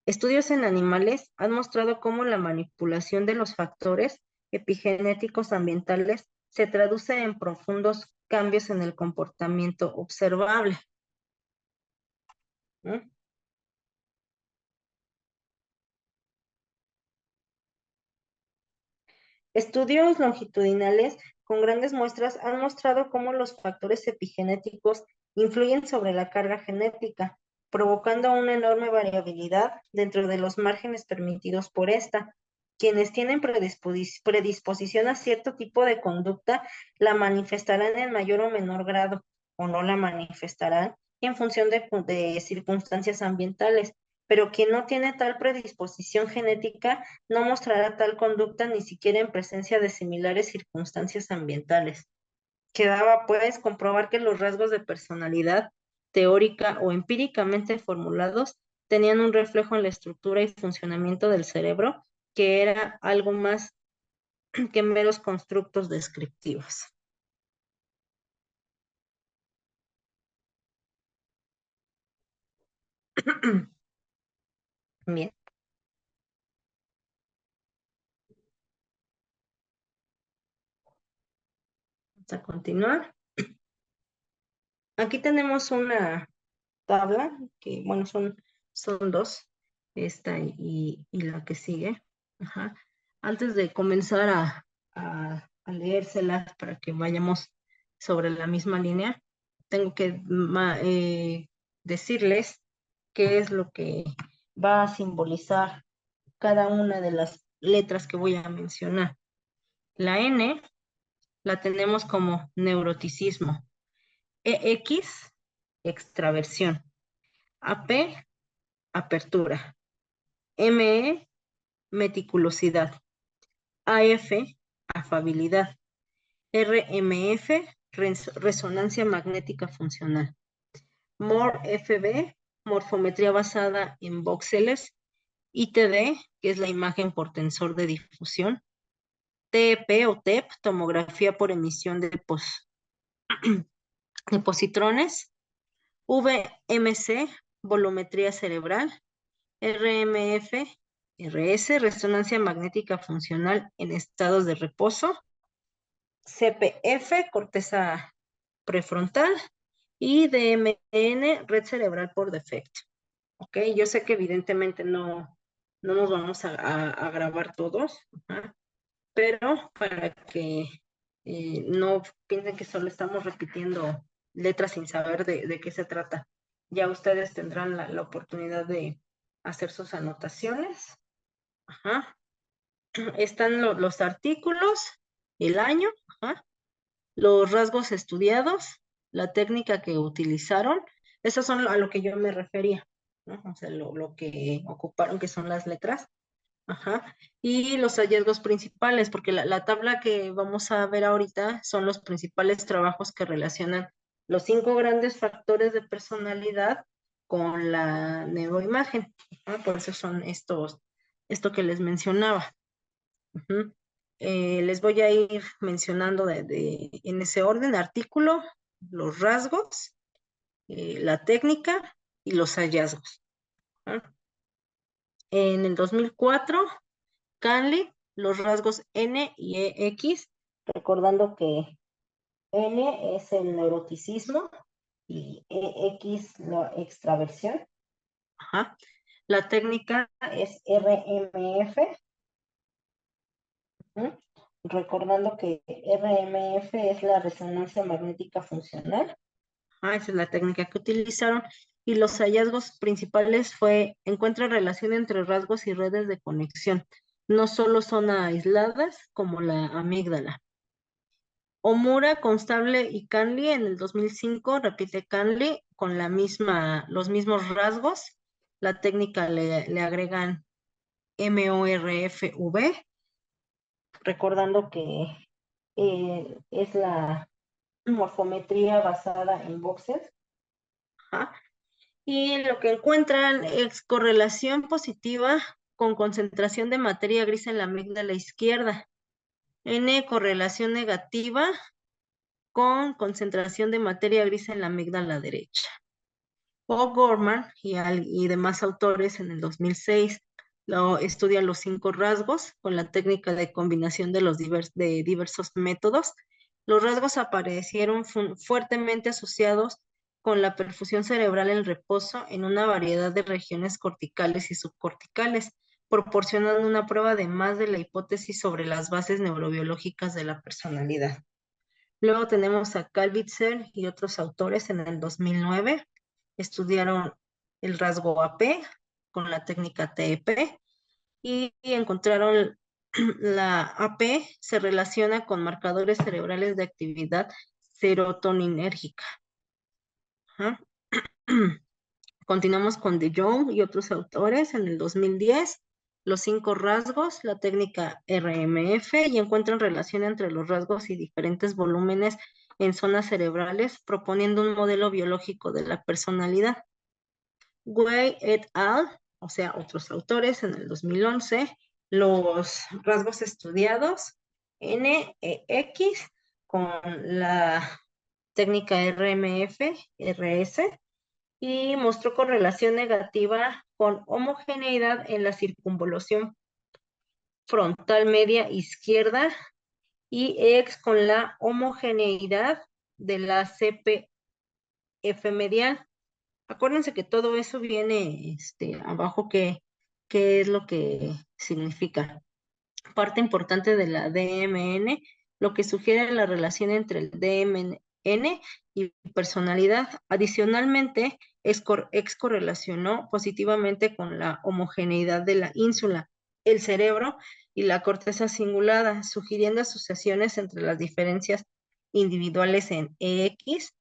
Estudios en animales han mostrado cómo la manipulación de los factores epigenéticos ambientales se traduce en profundos cambios en el comportamiento observable. ¿Mm? Estudios longitudinales con grandes muestras han mostrado cómo los factores epigenéticos influyen sobre la carga genética, provocando una enorme variabilidad dentro de los márgenes permitidos por esta. Quienes tienen predisposición a cierto tipo de conducta la manifestarán en mayor o menor grado, o no la manifestarán en función de circunstancias ambientales, pero quien no tiene tal predisposición genética no mostrará tal conducta ni siquiera en presencia de similares circunstancias ambientales. Quedaba, pues, comprobar que los rasgos de personalidad, teórica o empíricamente formulados, tenían un reflejo en la estructura y funcionamiento del cerebro, que era algo más que meros constructos descriptivos. Bien, vamos a continuar. Aquí tenemos una tabla, que bueno, son dos, esta y la que sigue. Ajá. Antes de comenzar a leérselas para que vayamos sobre la misma línea, tengo que decirles qué es lo que va a simbolizar cada una de las letras que voy a mencionar. La N la tenemos como neuroticismo, EX, extraversión, AP, apertura, ME, meticulosidad, AF, afabilidad, RMF, resonancia magnética funcional, MORFB, morfometría basada en voxeles, ITD, que es la imagen por tensor de difusión, TEP o TEP, tomografía por emisión de positrones, VMC, volumetría cerebral, RMF, RS, resonancia magnética funcional en estados de reposo, CPF, corteza prefrontal, y DMN, red cerebral por defecto. Ok, yo sé que evidentemente no nos vamos a grabar todos, pero para que no piensen que solo estamos repitiendo letras sin saber de qué se trata. Ya ustedes tendrán la oportunidad de hacer sus anotaciones. Ajá. Están los artículos, el año, ajá, los rasgos estudiados, la técnica que utilizaron. Esas son a lo que yo me refería, ¿no? O sea, lo que ocuparon, que son las letras. Ajá. Y los hallazgos principales, porque la tabla que vamos a ver ahorita son los principales trabajos que relacionan los 5 grandes factores de personalidad con la neuroimagen. Por eso son esto que les mencionaba. Ujú. Les voy a ir mencionando en ese orden: artículo, los rasgos, la técnica y los hallazgos. ¿Ah? En el 2004, Canley, los rasgos N y EX, recordando que N es el neuroticismo y EX la extraversión. Ajá. La técnica es RMF, recordando que RMF es la resonancia magnética funcional. Esa es la técnica que utilizaron. Y los hallazgos principales encuentra relación entre rasgos y redes de conexión. No solo son aisladas, como la amígdala. Omura, Constable y Canley en el 2005, repite Canley con los mismos rasgos. La técnica le agregan MORFV, recordando que es la morfometría basada en boxes. Ajá. Y lo que encuentran es correlación positiva con concentración de materia gris en la amígdala izquierda. N, correlación negativa con concentración de materia gris en la amígdala derecha. O'Gorman y demás autores en el 2006 estudian los 5 rasgos con la técnica de combinación de de diversos métodos. Los rasgos aparecieron fuertemente asociados con la perfusión cerebral en reposo en una variedad de regiones corticales y subcorticales, proporcionando una prueba de más de la hipótesis sobre las bases neurobiológicas de la personalidad. Luego tenemos a Kalbitzer y otros autores en el 2009. Estudiaron el rasgo AP con la técnica TEP y encontraron la AP se relaciona con marcadores cerebrales de actividad serotoninérgica. Ajá. Continuamos con De Jong y otros autores en el 2010, los 5 rasgos, la técnica RMF, y encuentran relación entre los rasgos y diferentes volúmenes en zonas cerebrales, proponiendo un modelo biológico de la personalidad. Wei et al., o sea, otros autores en el 2011, los rasgos estudiados, NEX, con la técnica RMF, RS, y mostró correlación negativa con homogeneidad en la circunvolución frontal media izquierda y EX con la homogeneidad de la CPF medial. Acuérdense que todo eso viene abajo, qué es lo que significa. parte importante de la DMN, lo que sugiere la relación entre el DMN y personalidad. Adicionalmente, correlacionó positivamente con la homogeneidad de la ínsula, el cerebro y la corteza cingulada, sugiriendo asociaciones entre las diferencias individuales en EX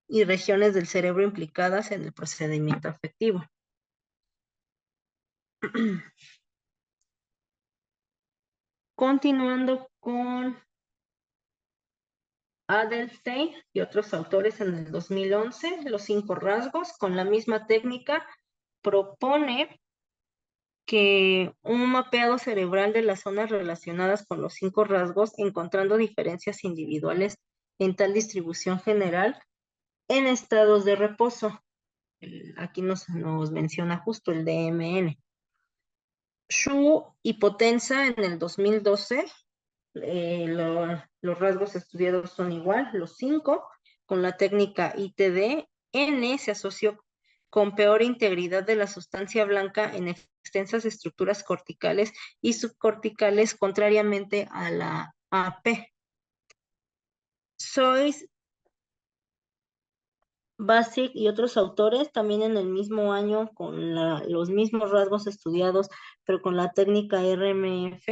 y regiones del cerebro implicadas en el procedimiento afectivo. Continuando con Adelstein y otros autores en el 2011, los 5 rasgos, con la misma técnica, propone que un mapeado cerebral de las zonas relacionadas con los 5 rasgos, encontrando diferencias individuales en tal distribución general en estados de reposo. Aquí nos menciona justo el DMN. Xu y Potenza en el 2012, los rasgos estudiados son igual, los 5, con la técnica ITD. N se asoció con peor integridad de la sustancia blanca en extensas estructuras corticales y subcorticales, contrariamente a la AP. Sois, Basic y otros autores también en el mismo año con los mismos rasgos estudiados, pero con la técnica RMF.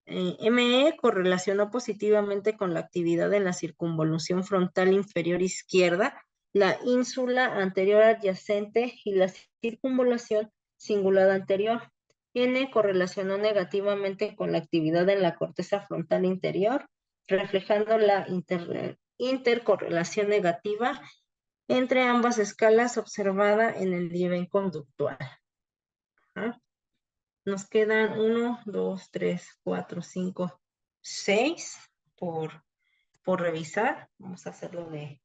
ME correlacionó positivamente con la actividad en la circunvolución frontal inferior izquierda, la ínsula anterior adyacente y la circunvolución cingulada anterior. N correlacionó negativamente con la actividad en la corteza frontal interior, reflejando la intercorrelación negativa entre ambas escalas observada en el nivel conductual. ¿Ah? Nos quedan 1, 2, 3, 4, 5, 6 por revisar. Vamos a hacerlo de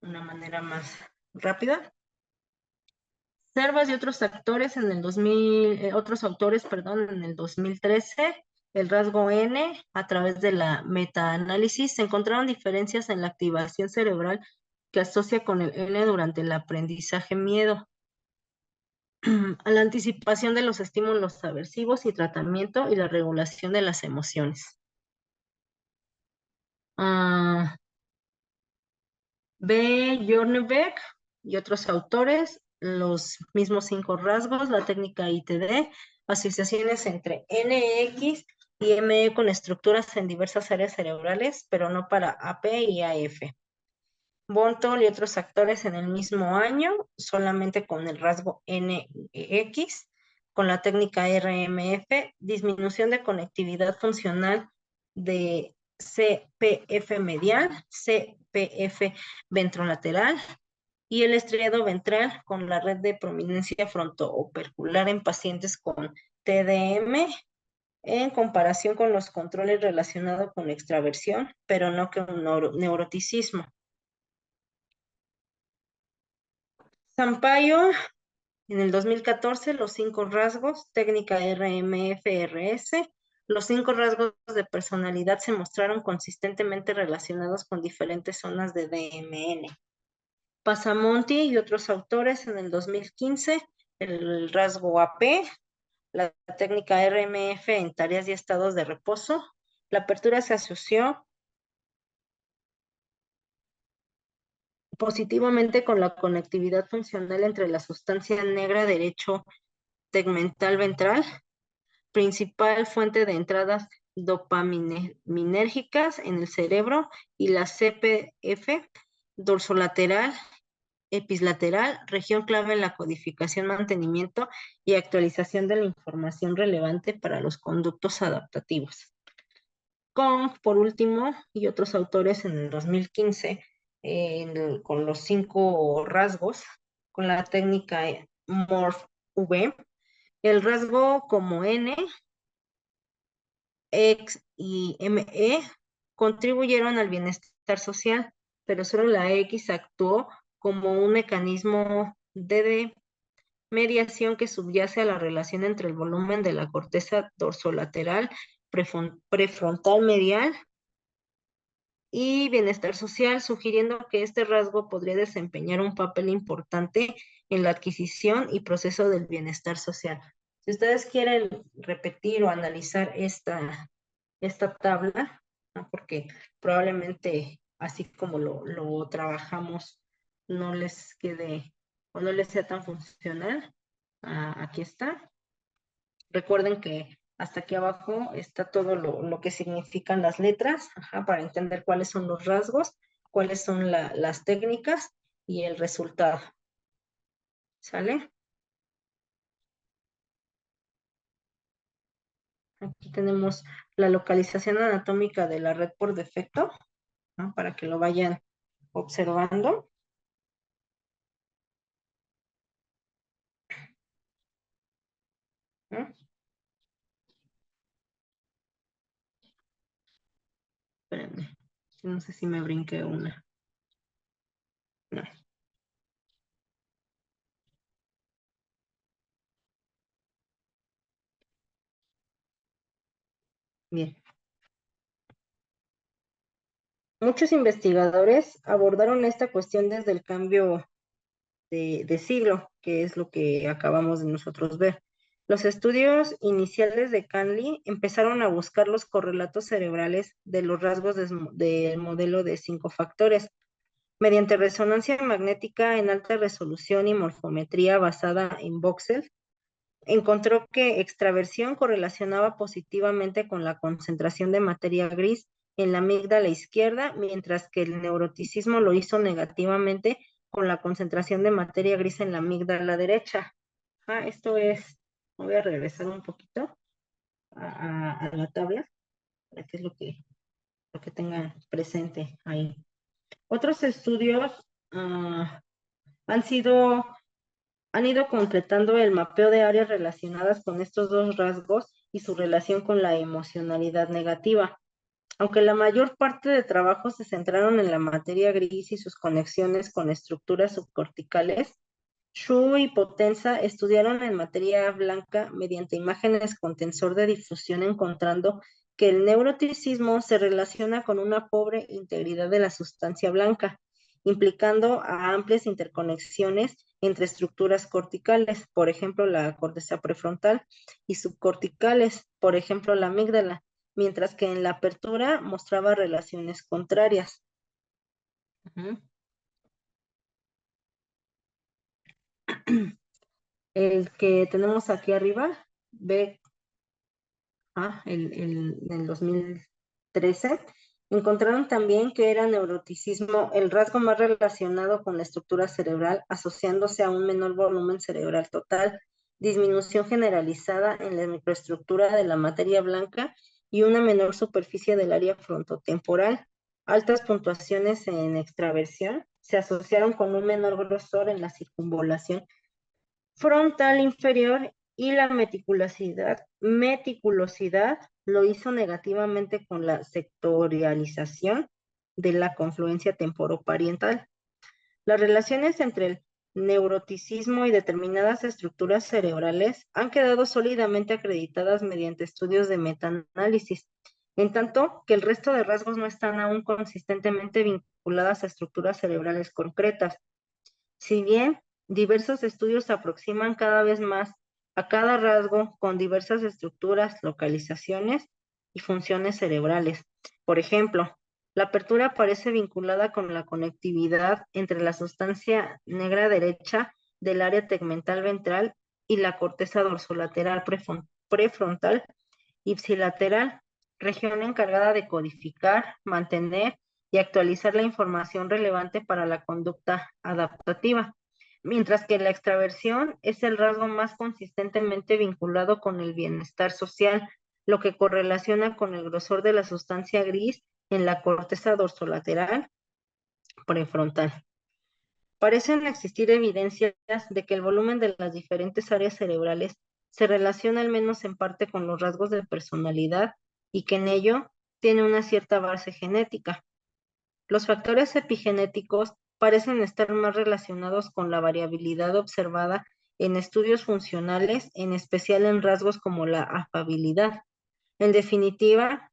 una manera más rápida. Servas y otros actores en el 2000, otros autores, perdón, en el 2013, el rasgo N, a través de la metaanálisis, se encontraron diferencias en la activación cerebral que asocia con el N durante el aprendizaje miedo, a la anticipación de los estímulos aversivos y tratamiento y la regulación de las emociones. B. Jornebeck y otros autores, los mismos 5 rasgos, la técnica ITD, asociaciones entre NX y ME con estructuras en diversas áreas cerebrales, pero no para AP y AF. Bontol y otros actores en el mismo año, solamente con el rasgo NX, con la técnica RMF, disminución de conectividad funcional de CPF medial, CPF ventrolateral y el estriado ventral con la red de prominencia frontoopercular en pacientes con TDM en comparación con los controles relacionados con extraversión, pero no con neuroticismo. Sampaio, en el 2014, los 5 rasgos, técnica RMFRS, los 5 rasgos de personalidad se mostraron consistentemente relacionados con diferentes zonas de DMN. Pasamonti y otros autores en el 2015, el rasgo AP, la técnica RMF en tareas y estados de reposo. La apertura se asoció positivamente con la conectividad funcional entre la sustancia negra derecho tegmental ventral, principal fuente de entradas dopaminérgicas en el cerebro, y la CPF dorsolateral, epislateral, región clave en la codificación, mantenimiento y actualización de la información relevante para los conductos adaptativos. Kong, por último, y otros autores en el 2015, con los 5 rasgos, con la técnica MORPH-V, el rasgo como N, X y ME contribuyeron al bienestar social, pero solo la X actuó como un mecanismo de mediación que subyace a la relación entre el volumen de la corteza dorsolateral, prefrontal medial y bienestar social, sugiriendo que este rasgo podría desempeñar un papel importante en la adquisición y proceso del bienestar social. Si ustedes quieren repetir o analizar esta tabla, ¿no? Porque probablemente así como lo trabajamos no les quede o no les sea tan funcional. Aquí está. Recuerden que hasta aquí abajo está todo lo que significan las letras, para entender cuáles son los rasgos, cuáles son las técnicas y el resultado. ¿Sale? Aquí tenemos la localización anatómica de la red por defecto, ¿no? Para que lo vayan observando. ¿No? Espérenme, no sé si me brinqué una. No, bien. Muchos investigadores abordaron esta cuestión desde el cambio de siglo, que es lo que acabamos de nosotros ver. Los estudios iniciales de Canley empezaron a buscar los correlatos cerebrales de los rasgos del modelo de 5 factores, mediante resonancia magnética en alta resolución y morfometría basada en voxel. Encontró que extraversión correlacionaba positivamente con la concentración de materia gris en la amígdala izquierda, mientras que el neuroticismo lo hizo negativamente con la concentración de materia gris en la amígdala derecha. Esto es, voy a regresar un poquito a la tabla, para que es lo que tengan presente ahí. Otros estudios han sido han ido completando el mapeo de áreas relacionadas con estos dos rasgos y su relación con la emocionalidad negativa. Aunque la mayor parte de trabajos se centraron en la materia gris y sus conexiones con estructuras subcorticales, Shu y Potenza estudiaron en materia blanca mediante imágenes con tensor de difusión, encontrando que el neuroticismo se relaciona con una pobre integridad de la sustancia blanca, implicando a amplias interconexiones entre estructuras corticales, por ejemplo la corteza prefrontal, y subcorticales, por ejemplo la amígdala, mientras que en la apertura mostraba relaciones contrarias. Ujú. El que tenemos aquí arriba, ve en el 2013, encontraron también que era neuroticismo el rasgo más relacionado con la estructura cerebral, asociándose a un menor volumen cerebral total, disminución generalizada en la microestructura de la materia blanca y una menor superficie del área frontotemporal. Altas puntuaciones en extraversión se asociaron con un menor grosor en la circunvolación frontal inferior y la meticulosidad lo hizo negativamente con la sectorialización de la confluencia temporoparietal. Las relaciones entre el neuroticismo y determinadas estructuras cerebrales han quedado sólidamente acreditadas mediante estudios de metaanálisis, en tanto que el resto de rasgos no están aún consistentemente vinculadas a estructuras cerebrales concretas. Si bien diversos estudios se aproximan cada vez más a cada rasgo con diversas estructuras, localizaciones y funciones cerebrales. Por ejemplo, la apertura parece vinculada con la conectividad entre la sustancia negra derecha del área tegmental ventral y la corteza dorsolateral prefrontal ipsilateral, región encargada de codificar, mantener y actualizar la información relevante para la conducta adaptativa, mientras que la extraversión es el rasgo más consistentemente vinculado con el bienestar social, lo que correlaciona con el grosor de la sustancia gris en la corteza dorsolateral prefrontal. Parecen existir evidencias de que el volumen de las diferentes áreas cerebrales se relaciona al menos en parte con los rasgos de personalidad y que en ello tiene una cierta base genética. Los factores epigenéticos parecen estar más relacionados con la variabilidad observada en estudios funcionales, en especial en rasgos como la afabilidad. En definitiva,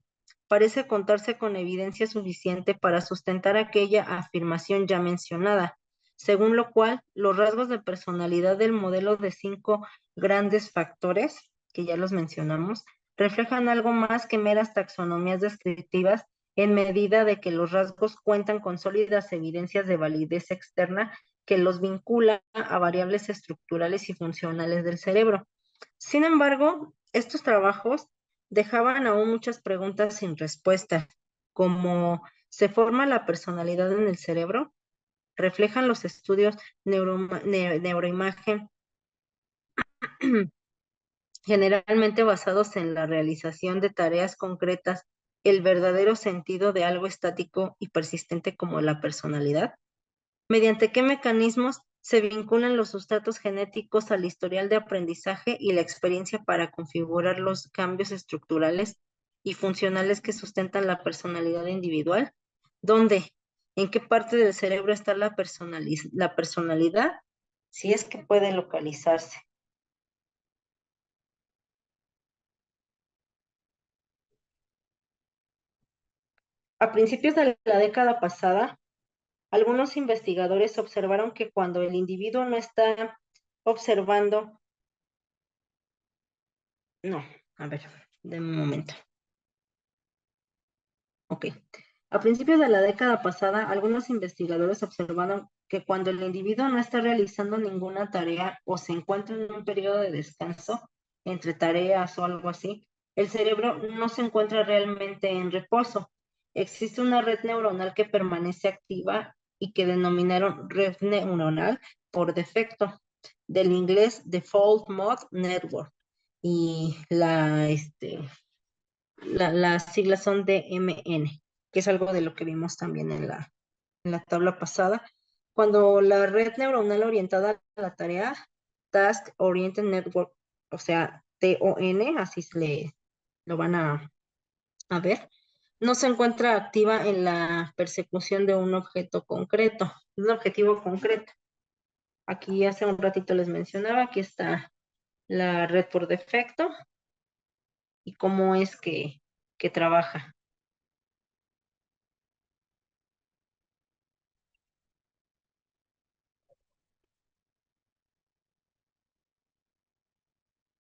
parece contarse con evidencia suficiente para sustentar aquella afirmación ya mencionada, según lo cual los rasgos de personalidad del modelo de 5 grandes factores, que ya los mencionamos, reflejan algo más que meras taxonomías descriptivas en medida de que los rasgos cuentan con sólidas evidencias de validez externa que los vincula a variables estructurales y funcionales del cerebro. Sin embargo, estos trabajos dejaban aún muchas preguntas sin respuesta, como ¿se forma la personalidad en el cerebro? ¿Reflejan los estudios neuroimagen generalmente basados en la realización de tareas concretas el verdadero sentido de algo estático y persistente como la personalidad? ¿Mediante qué mecanismos se vinculan los sustratos genéticos al historial de aprendizaje y la experiencia para configurar los cambios estructurales y funcionales que sustentan la personalidad individual? ¿Dónde? ¿En qué parte del cerebro está la personalidad? Si es que puede localizarse. A principios de la década pasada, algunos investigadores observaron que cuando el individuo no está observando, no, a ver, de un momento. Ok. A principios de la década pasada, algunos investigadores observaron que cuando el individuo no está realizando ninguna tarea o se encuentra en un periodo de descanso entre tareas o algo así, el cerebro no se encuentra realmente en reposo. Existe una red neuronal que permanece activa y que denominaron red neuronal por defecto, del inglés Default Mode Network. Y las siglas son DMN, que es algo de lo que vimos también en la tabla pasada. Cuando la red neuronal orientada a la tarea, Task Oriented Network, o sea, TON, así lo van a ver, no se encuentra activa en la persecución de un objeto concreto, un objetivo concreto. Aquí hace un ratito les mencionaba, aquí está la red por defecto y cómo es que trabaja.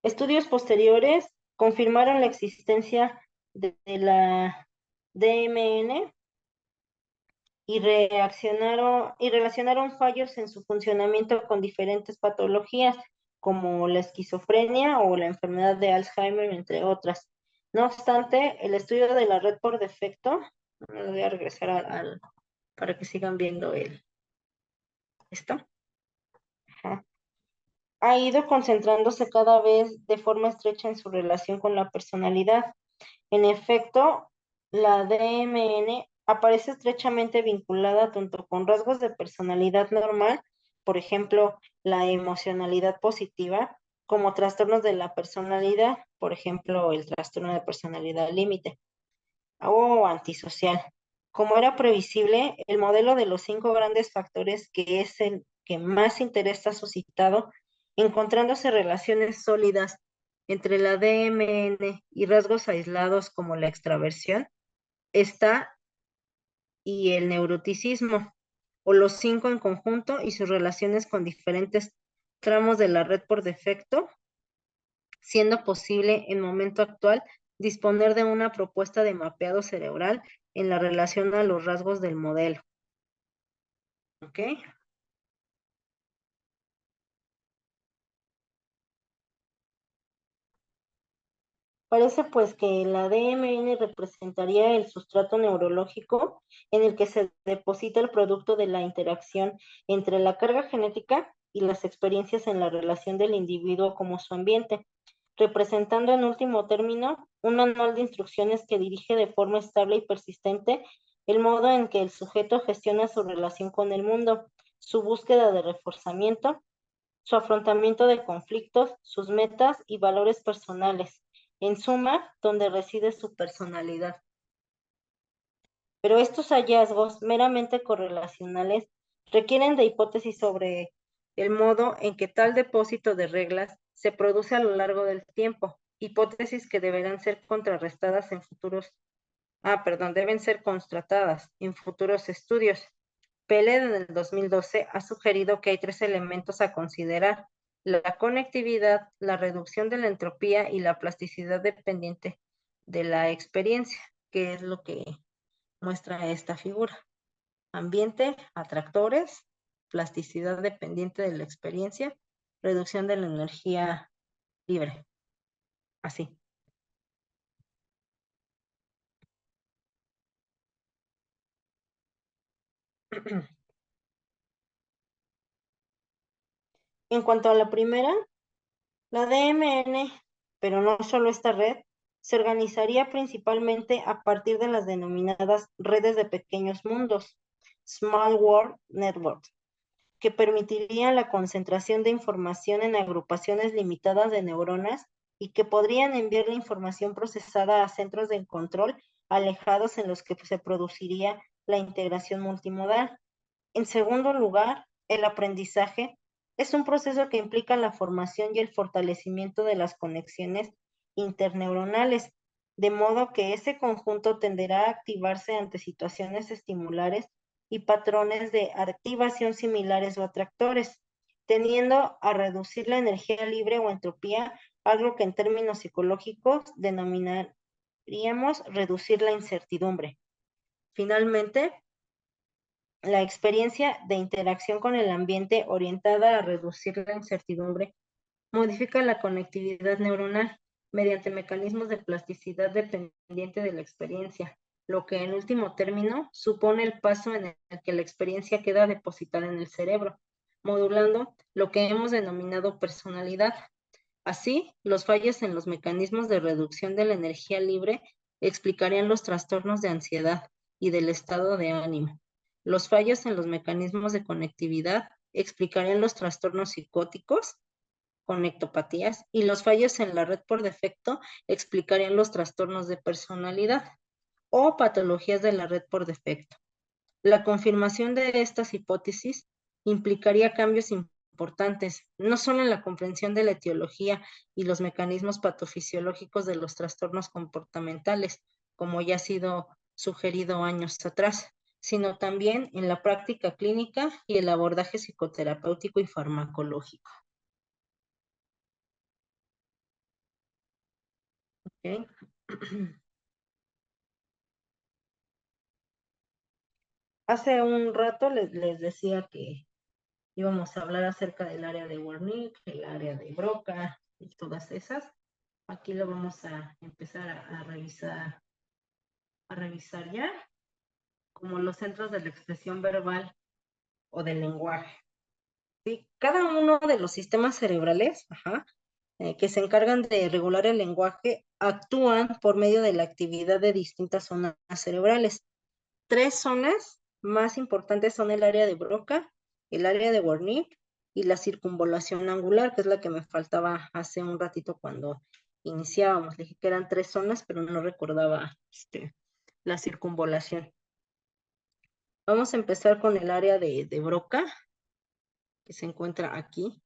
Estudios posteriores confirmaron la existencia de la DMN y relacionaron fallos en su funcionamiento con diferentes patologías, como la esquizofrenia o la enfermedad de Alzheimer, entre otras. No obstante, el estudio de la red por defecto, me voy a regresar para que sigan viendo esto. Ajá, ha ido concentrándose cada vez de forma estrecha en su relación con la personalidad. En efecto, la DMN aparece estrechamente vinculada tanto con rasgos de personalidad normal, por ejemplo, la emocionalidad positiva, como trastornos de la personalidad, por ejemplo, el trastorno de personalidad límite o antisocial. Como era previsible, el modelo de los 5 grandes factores, que es el que más interés ha suscitado, encontrándose relaciones sólidas entre la DMN y rasgos aislados como la extraversión, está y el neuroticismo, o los 5 en conjunto y sus relaciones con diferentes tramos de la red por defecto, siendo posible en momento actual disponer de una propuesta de mapeado cerebral en la relación a los rasgos del modelo. ¿Ok? Parece pues que la DMN representaría el sustrato neurológico en el que se deposita el producto de la interacción entre la carga genética y las experiencias en la relación del individuo como su ambiente, representando en último término un manual de instrucciones que dirige de forma estable y persistente el modo en que el sujeto gestiona su relación con el mundo, su búsqueda de reforzamiento, su afrontamiento de conflictos, sus metas y valores personales. En suma, donde reside su personalidad. Pero estos hallazgos meramente correlacionales requieren de hipótesis sobre el modo en que tal depósito de reglas se produce a lo largo del tiempo, hipótesis que deberán ser deben ser constatadas en futuros estudios. Peled en el 2012 ha sugerido que hay 3 elementos a considerar: la conectividad, la reducción de la entropía y la plasticidad dependiente de la experiencia, que es lo que muestra esta figura. Ambiente, atractores, plasticidad dependiente de la experiencia, reducción de la energía libre. Así. En cuanto a la primera, la DMN, pero no solo esta red, se organizaría principalmente a partir de las denominadas redes de pequeños mundos, Small World Networks, que permitirían la concentración de información en agrupaciones limitadas de neuronas y que podrían enviar la información procesada a centros de control alejados en los que se produciría la integración multimodal. En segundo lugar, el aprendizaje es un proceso que implica la formación y el fortalecimiento de las conexiones interneuronales, de modo que ese conjunto tenderá a activarse ante situaciones estimulares y patrones de activación similares o atractores, tendiendo a reducir la energía libre o entropía, algo que en términos psicológicos denominaríamos reducir la incertidumbre. Finalmente, la experiencia de interacción con el ambiente orientada a reducir la incertidumbre modifica la conectividad neuronal mediante mecanismos de plasticidad dependiente de la experiencia, lo que en último término supone el paso en el que la experiencia queda depositada en el cerebro, modulando lo que hemos denominado personalidad. Así, los fallos en los mecanismos de reducción de la energía libre explicarían los trastornos de ansiedad y del estado de ánimo. Los fallos en los mecanismos de conectividad explicarían los trastornos psicóticos, conectopatías, y los fallos en la red por defecto explicarían los trastornos de personalidad o patologías de la red por defecto. La confirmación de estas hipótesis implicaría cambios importantes, no solo en la comprensión de la etiología y los mecanismos patofisiológicos de los trastornos comportamentales, como ya ha sido sugerido años atrás, sino también en la práctica clínica y el abordaje psicoterapéutico y farmacológico. ¿Okay? Hace un rato les decía que íbamos a hablar acerca del área de Wernicke, el área de Broca y todas esas. Aquí lo vamos a empezar a revisar ya, como los centros de la expresión verbal o del lenguaje. ¿Sí? Cada uno de los sistemas cerebrales, que se encargan de regular el lenguaje, actúan por medio de la actividad de distintas zonas cerebrales. 3 zonas más importantes son el área de Broca, el área de Wernicke y la circunvolación angular, que es la que me faltaba hace un ratito cuando iniciábamos. Le dije que eran 3 zonas, pero no recordaba la circunvolación. Vamos a empezar con el área de Broca, que se encuentra aquí,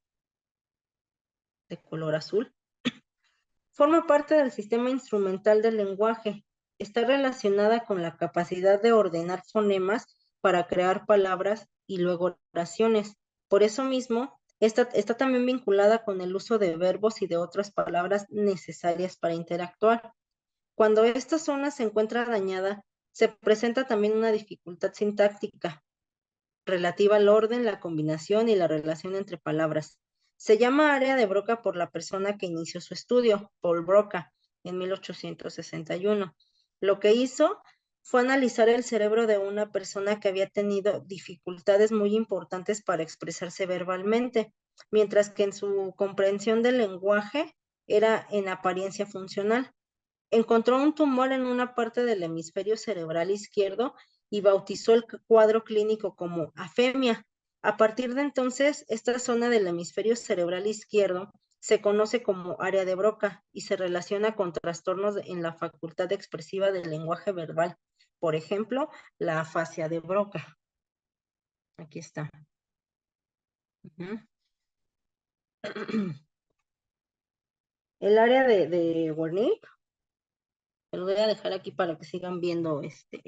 de color azul. Forma parte del sistema instrumental del lenguaje. Está relacionada con la capacidad de ordenar fonemas para crear palabras y luego oraciones. Por eso mismo, está también vinculada con el uso de verbos y de otras palabras necesarias para interactuar. Cuando esta zona se encuentra dañada, se presenta también una dificultad sintáctica relativa al orden, la combinación y la relación entre palabras. Se llama área de Broca por la persona que inició su estudio, Paul Broca, en 1861. Lo que hizo fue analizar el cerebro de una persona que había tenido dificultades muy importantes para expresarse verbalmente, mientras que en su comprensión del lenguaje era en apariencia funcional. Encontró un tumor en una parte del hemisferio cerebral izquierdo y bautizó el cuadro clínico como afemia. A partir de entonces, esta zona del hemisferio cerebral izquierdo se conoce como área de Broca y se relaciona con trastornos en la facultad expresiva del lenguaje verbal. Por ejemplo, la afasia de Broca. Aquí está. El área de Wernicke, lo voy a dejar aquí para que sigan viendo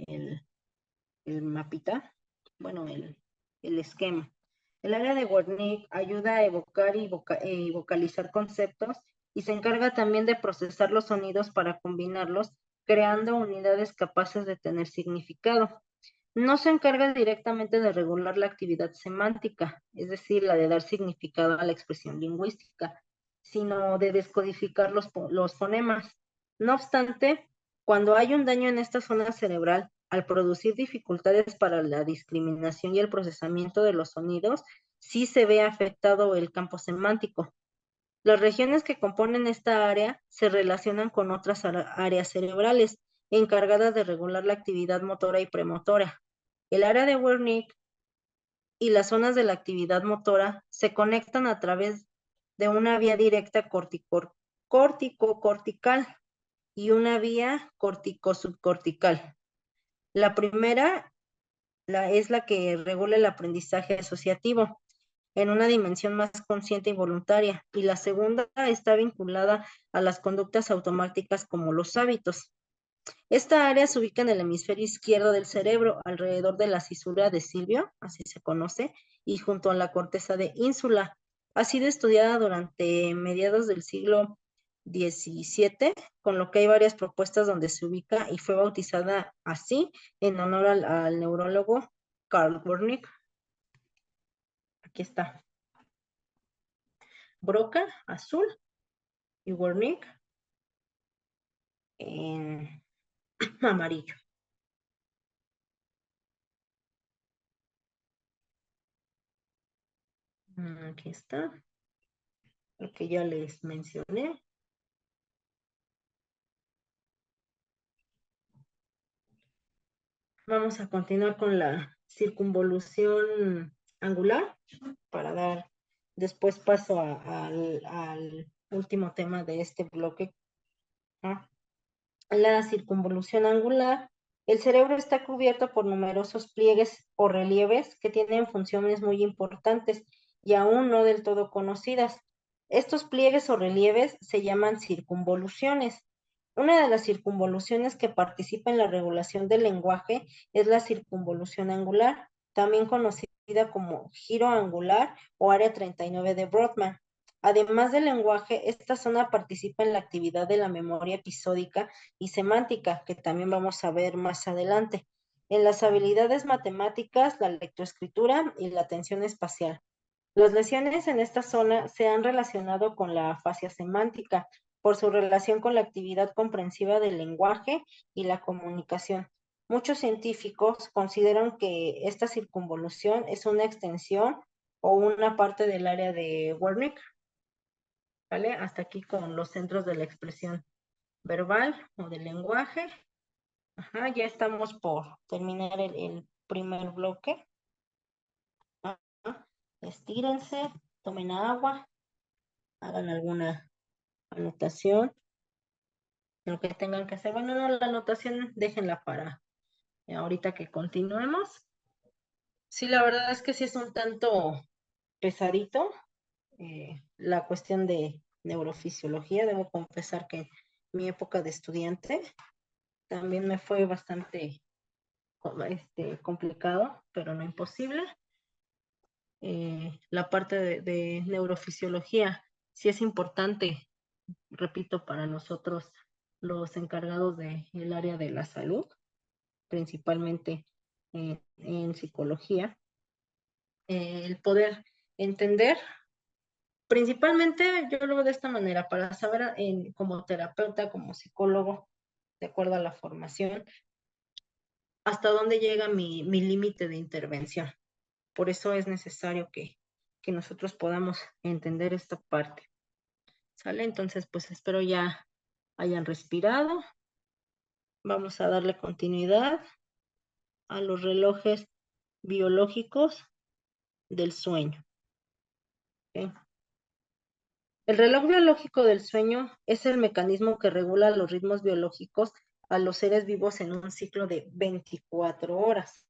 el mapita. bueno, el esquema. El área de Wernicke ayuda a evocar y vocalizar conceptos y se encarga también de procesar los sonidos para combinarlos, creando unidades capaces de tener significado. No se encarga directamente de regular la actividad semántica, es decir, la de dar significado a la expresión lingüística, sino de descodificar los fonemas. No obstante, cuando hay un daño en esta zona cerebral, al producir dificultades para la discriminación y el procesamiento de los sonidos, sí se ve afectado el campo semántico. Las regiones que componen esta área se relacionan con otras áreas cerebrales encargadas de regular la actividad motora y premotora. El área de Wernicke y las zonas de la actividad motora se conectan a través de una vía directa córtico-cortical y una vía córtico-subcortical. La primera es la que regula el aprendizaje asociativo en una dimensión más consciente y voluntaria, y la segunda está vinculada a las conductas automáticas como los hábitos. Esta área se ubica en el hemisferio izquierdo del cerebro, alrededor de la cisura de Silvio, así se conoce, y junto a la corteza de ínsula. Ha sido estudiada durante mediados del siglo XVII, con lo que hay varias propuestas donde se ubica y fue bautizada así en honor al neurólogo Carl Wernicke. Aquí está. Broca, azul, y Wernicke en amarillo. Aquí está, lo que ya les mencioné. Vamos a continuar con la circunvolución angular para dar después paso al último tema de este bloque. ¿No? La circunvolución angular, el cerebro está cubierto por numerosos pliegues o relieves que tienen funciones muy importantes y aún no del todo conocidas. Estos pliegues o relieves se llaman circunvoluciones. Una de las circunvoluciones que participa en la regulación del lenguaje es la circunvolución angular, también conocida como giro angular o área 39 de Brodmann. Además del lenguaje, esta zona participa en la actividad de la memoria episódica y semántica, que también vamos a ver más adelante, en las habilidades matemáticas, la lectoescritura y la atención espacial. Las lesiones en esta zona se han relacionado con la afasia semántica por su relación con la actividad comprensiva del lenguaje y la comunicación. Muchos científicos consideran que esta circunvolución es una extensión o una parte del área de Wernicke, ¿vale? Hasta aquí con los centros de la expresión verbal o del lenguaje. Ajá, ya estamos por terminar el primer bloque. Ajá. Estírense, tomen agua, hagan alguna anotación, lo que tengan que hacer. Bueno, no, la anotación déjenla para ahorita que continuemos. Sí, la verdad es que sí es un tanto pesadito la cuestión de neurofisiología. Debo confesar que mi época de estudiante también me fue bastante complicado, pero no imposible. La parte de neurofisiología sí es importante, repito, para nosotros los encargados del área de la salud, principalmente en psicología, el poder entender, principalmente yo lo veo de esta manera, para saber como terapeuta, como psicólogo, de acuerdo a la formación, hasta dónde llega mi límite de intervención. Por eso es necesario que nosotros podamos entender esta parte. ¿Sale? Entonces, pues espero ya hayan respirado. Vamos a darle continuidad a los relojes biológicos del sueño. ¿Okay? El reloj biológico del sueño es el mecanismo que regula los ritmos biológicos a los seres vivos en un ciclo de 24 horas.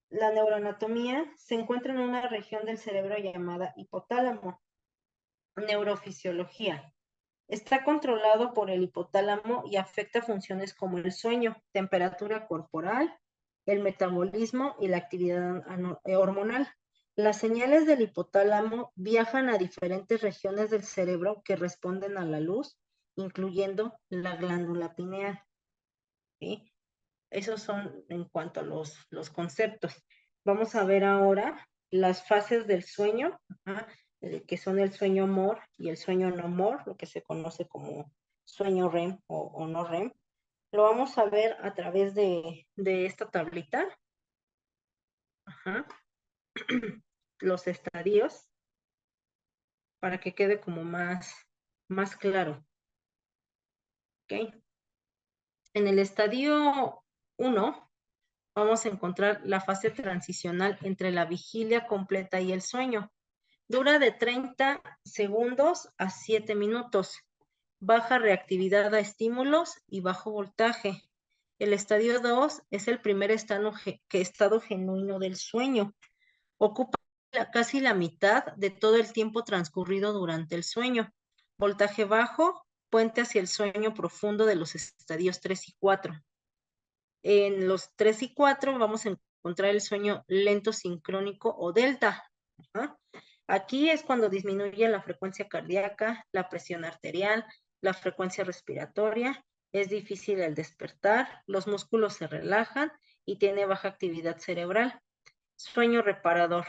La neuroanatomía se encuentra en una región del cerebro llamada hipotálamo. Neurofisiología. Está controlado por el hipotálamo y afecta funciones como el sueño, temperatura corporal, el metabolismo y la actividad hormonal. Las señales del hipotálamo viajan a diferentes regiones del cerebro que responden a la luz, incluyendo la glándula pineal. ¿Sí? Esos son en cuanto a los conceptos. Vamos a ver ahora las fases del sueño, que son el sueño MOR y el sueño no MOR, lo que se conoce como sueño REM o no REM. Lo vamos a ver a través de esta tablita. Los estadios, para que quede como más claro. ¿Okay? En el estadio 1 vamos a encontrar la fase transicional entre la vigilia completa y el sueño. Dura de 30 segundos a 7 minutos. Baja reactividad a estímulos y bajo voltaje. El estadio 2 es el primer estado genuino del sueño. Ocupa casi la mitad de todo el tiempo transcurrido durante el sueño. Voltaje bajo, puente hacia el sueño profundo de los estadios 3 y 4. En los 3 y 4 vamos a encontrar el sueño lento sincrónico o delta. Aquí es cuando disminuye la frecuencia cardíaca, la presión arterial, la frecuencia respiratoria, es difícil el despertar, los músculos se relajan y tiene baja actividad cerebral. Sueño reparador.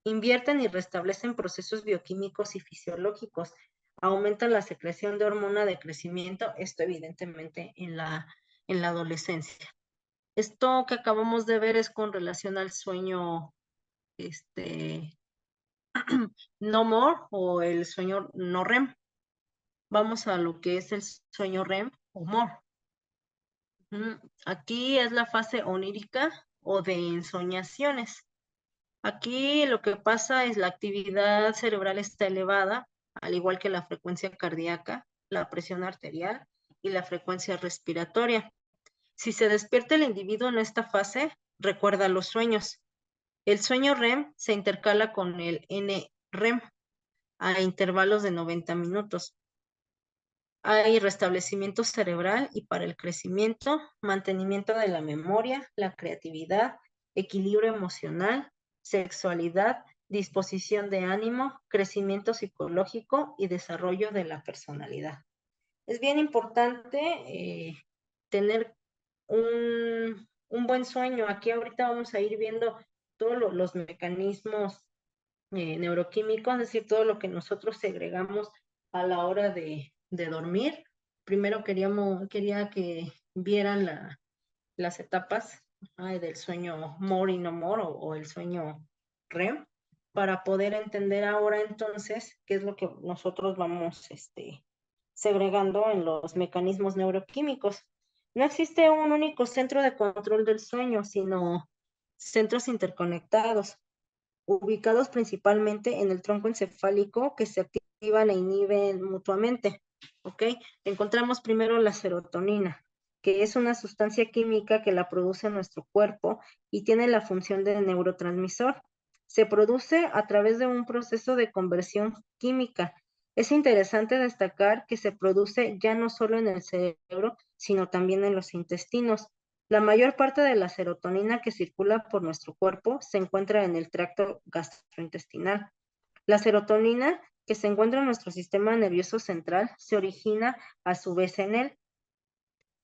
Invierten y restablecen procesos bioquímicos y fisiológicos. Aumentan la secreción de hormona de crecimiento, esto evidentemente en la adolescencia. Esto que acabamos de ver es con relación al sueño no more o el sueño no REM. Vamos a lo que es el sueño REM o more. Aquí es la fase onírica o de ensoñaciones. Aquí lo que pasa es la actividad cerebral está elevada, al igual que la frecuencia cardíaca, la presión arterial y la frecuencia respiratoria. Si se despierta el individuo en esta fase, recuerda los sueños. El sueño REM se intercala con el NREM a intervalos de 90 minutos. Hay restablecimiento cerebral y para el crecimiento, mantenimiento de la memoria, la creatividad, equilibrio emocional, sexualidad, disposición de ánimo, crecimiento psicológico y desarrollo de la personalidad. Es bien importante tener un buen sueño. Aquí ahorita vamos a ir viendo todos los mecanismos neuroquímicos, es decir, todo lo que nosotros segregamos a la hora de dormir. Primero quería que vieran las etapas del sueño more y no more o el sueño REM para poder entender ahora entonces qué es lo que nosotros vamos segregando en los mecanismos neuroquímicos. No existe un único centro de control del sueño, sino centros interconectados ubicados principalmente en el tronco encefálico que se activan e inhiben mutuamente. ¿Ok? Encontramos primero la serotonina, que es una sustancia química que la produce nuestro cuerpo y tiene la función de neurotransmisor. Se produce a través de un proceso de conversión química. Es interesante destacar que se produce ya no solo en el cerebro, sino también en los intestinos. La mayor parte de la serotonina que circula por nuestro cuerpo se encuentra en el tracto gastrointestinal. La serotonina que se encuentra en nuestro sistema nervioso central se origina a su vez en él.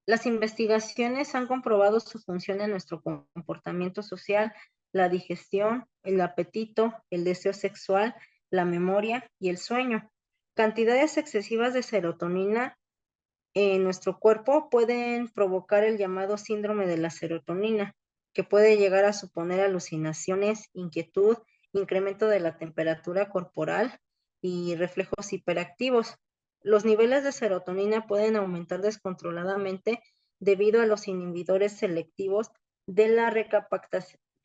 Las investigaciones han comprobado su función en nuestro comportamiento social, la digestión, el apetito, el deseo sexual, la memoria y el sueño. Cantidades excesivas de serotonina en nuestro cuerpo pueden provocar el llamado síndrome de la serotonina, que puede llegar a suponer alucinaciones, inquietud, incremento de la temperatura corporal y reflejos hiperactivos. Los niveles de serotonina pueden aumentar descontroladamente debido a los inhibidores selectivos de la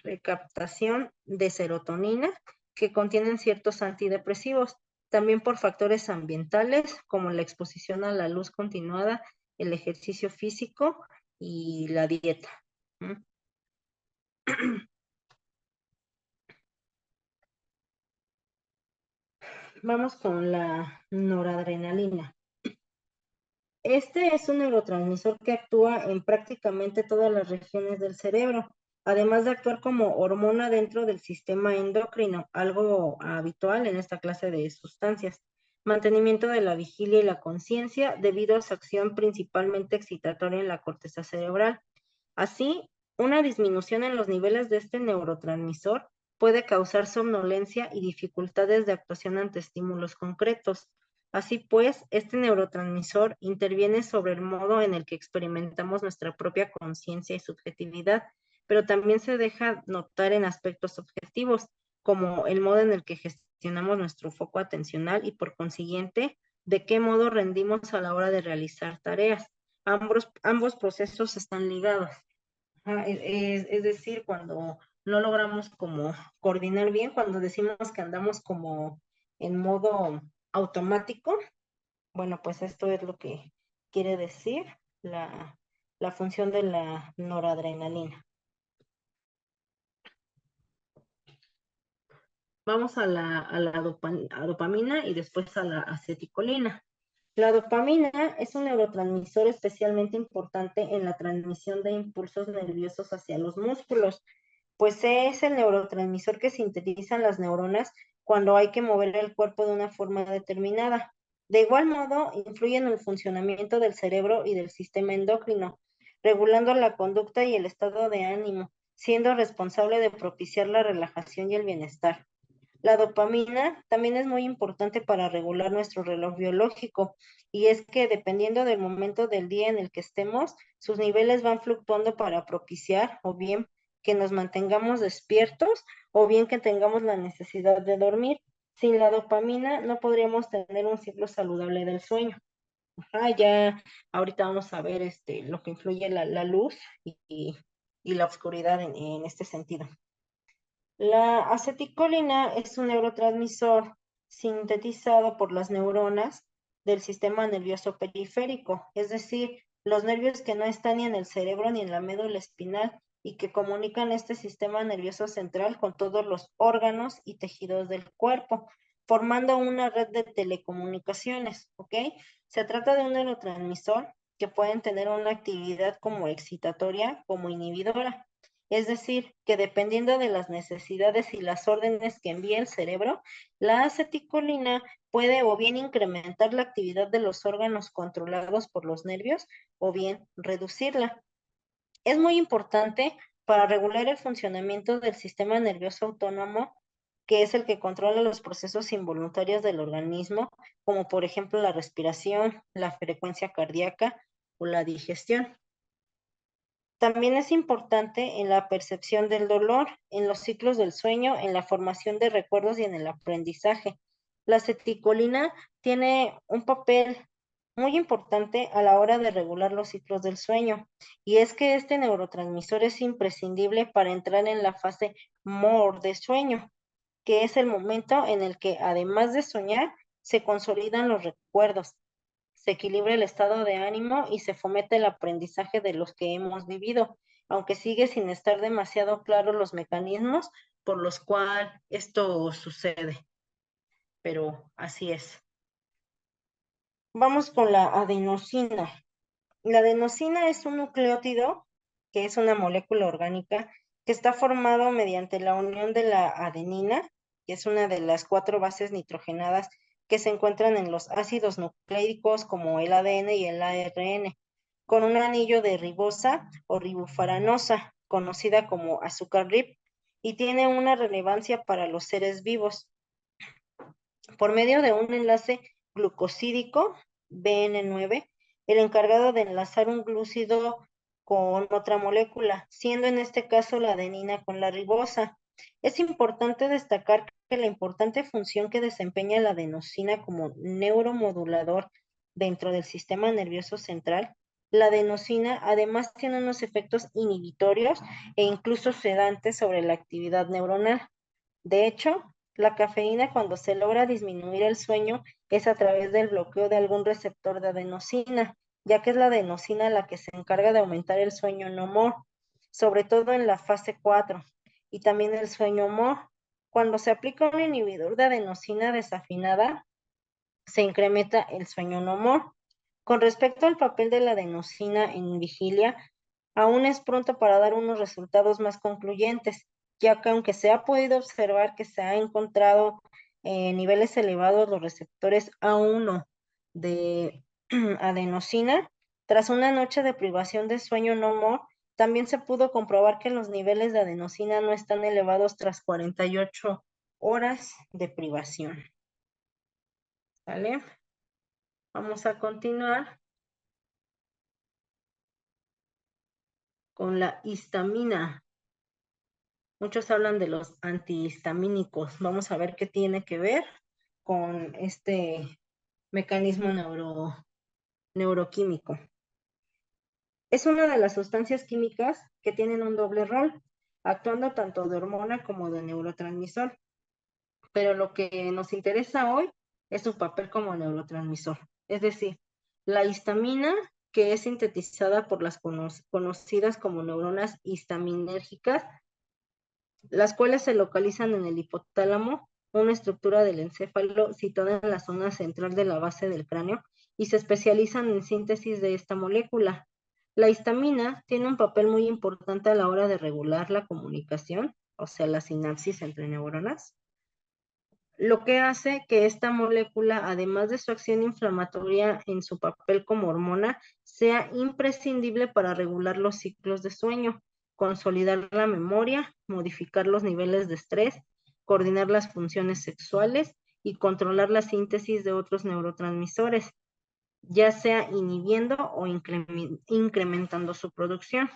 recaptación de serotonina que contienen ciertos antidepresivos, también por factores ambientales como la exposición a la luz continuada, el ejercicio físico y la dieta. Vamos con la noradrenalina. Este es un neurotransmisor que actúa en prácticamente todas las regiones del cerebro. además de actuar como hormona dentro del sistema endocrino, algo habitual en esta clase de sustancias. Mantenimiento de la vigilia y la conciencia debido a su acción principalmente excitatoria en la corteza cerebral. Así, una disminución en los niveles de este neurotransmisor puede causar somnolencia y dificultades de actuación ante estímulos concretos. Así pues, este neurotransmisor interviene sobre el modo en el que experimentamos nuestra propia conciencia y subjetividad, pero también se deja notar en aspectos objetivos, como el modo en el que gestionamos nuestro foco atencional y por consiguiente, de qué modo rendimos a la hora de realizar tareas. Ambos procesos están ligados. Es decir, cuando no logramos como coordinar bien, cuando decimos que andamos como en modo automático, bueno, pues esto es lo que quiere decir la función de la noradrenalina. Vamos a dopamina y después a la aceticolina. La dopamina es un neurotransmisor especialmente importante en la transmisión de impulsos nerviosos hacia los músculos, pues es el neurotransmisor que sintetizan las neuronas cuando hay que mover el cuerpo de una forma determinada. De igual modo, influye en el funcionamiento del cerebro y del sistema endocrino, regulando la conducta y el estado de ánimo, siendo responsable de propiciar la relajación y el bienestar. La dopamina también es muy importante para regular nuestro reloj biológico y es que dependiendo del momento del día en el que estemos, sus niveles van fluctuando para propiciar o bien que nos mantengamos despiertos o bien que tengamos la necesidad de dormir. Sin la dopamina no podríamos tener un ciclo saludable del sueño. Ya ahorita vamos a ver lo que influye la luz y la oscuridad en este sentido. La aceticolina es un neurotransmisor sintetizado por las neuronas del sistema nervioso periférico, es decir, los nervios que no están ni en el cerebro ni en la médula espinal y que comunican este sistema nervioso central con todos los órganos y tejidos del cuerpo, formando una red de telecomunicaciones, ¿ok? Se trata de un neurotransmisor que pueden tener una actividad como excitatoria, como inhibidora. Es decir, que dependiendo de las necesidades y las órdenes que envía el cerebro, la aceticolina puede o bien incrementar la actividad de los órganos controlados por los nervios o bien reducirla. Es muy importante para regular el funcionamiento del sistema nervioso autónomo, que es el que controla los procesos involuntarios del organismo, como por ejemplo la respiración, la frecuencia cardíaca o la digestión. También es importante en la percepción del dolor, en los ciclos del sueño, en la formación de recuerdos y en el aprendizaje. La aceticolina tiene un papel muy importante a la hora de regular los ciclos del sueño, y es que este neurotransmisor es imprescindible para entrar en la fase MOR de sueño, que es el momento en el que, además de soñar, se consolidan los recuerdos, se equilibra el estado de ánimo y se fomenta el aprendizaje de los que hemos vivido, aunque sigue sin estar demasiado claros los mecanismos por los cuales esto sucede, pero así es. Vamos con la adenosina. La adenosina es un nucleótido, que es una molécula orgánica, que está formado mediante la unión de la adenina, que es una de las 4 bases nitrogenadas que se encuentran en los ácidos nucleicos como el ADN y el ARN, con un anillo de ribosa o ribofaranosa, conocida como azúcar RIB, y tiene una relevancia para los seres vivos por medio de un enlace glucosídico, BN9, el encargado de enlazar un glúcido con otra molécula, siendo en este caso la adenina con la ribosa. Es importante destacar que la importante función que desempeña la adenosina como neuromodulador dentro del sistema nervioso central, la adenosina además tiene unos efectos inhibitorios e incluso sedantes sobre la actividad neuronal. De hecho, la cafeína cuando se logra disminuir el sueño es a través del bloqueo de algún receptor de adenosina, ya que es la adenosina la que se encarga de aumentar el sueño no MOR, sobre todo en la fase 4, y también el sueño MOR. Cuando se aplica un inhibidor de adenosina desafinada, se incrementa el sueño no MOR. Con respecto al papel de la adenosina en vigilia, aún es pronto para dar unos resultados más concluyentes, ya que aunque se ha podido observar que se ha encontrado niveles elevados los receptores A1 de adenosina, tras una noche de privación de sueño no more, también se pudo comprobar que los niveles de adenosina no están elevados tras 48 horas de privación. ¿Vale? Vamos a continuar con la histamina. Muchos hablan de los antihistamínicos. Vamos a ver qué tiene que ver con este mecanismo neuroquímico. Es una de las sustancias químicas que tienen un doble rol, actuando tanto de hormona como de neurotransmisor. Pero lo que nos interesa hoy es su papel como neurotransmisor. Es decir, la histamina, que es sintetizada por las conocidas como neuronas histaminérgicas, las cuales se localizan en el hipotálamo, una estructura del encéfalo situada en la zona central de la base del cráneo, y se especializan en síntesis de esta molécula. La histamina tiene un papel muy importante a la hora de regular la comunicación, o sea, la sinapsis entre neuronas, lo que hace que esta molécula, además de su acción inflamatoria en su papel como hormona, sea imprescindible para regular los ciclos de sueño, consolidar la memoria, modificar los niveles de estrés, coordinar las funciones sexuales y controlar la síntesis de otros neurotransmisores, ya sea inhibiendo o incrementando su producción.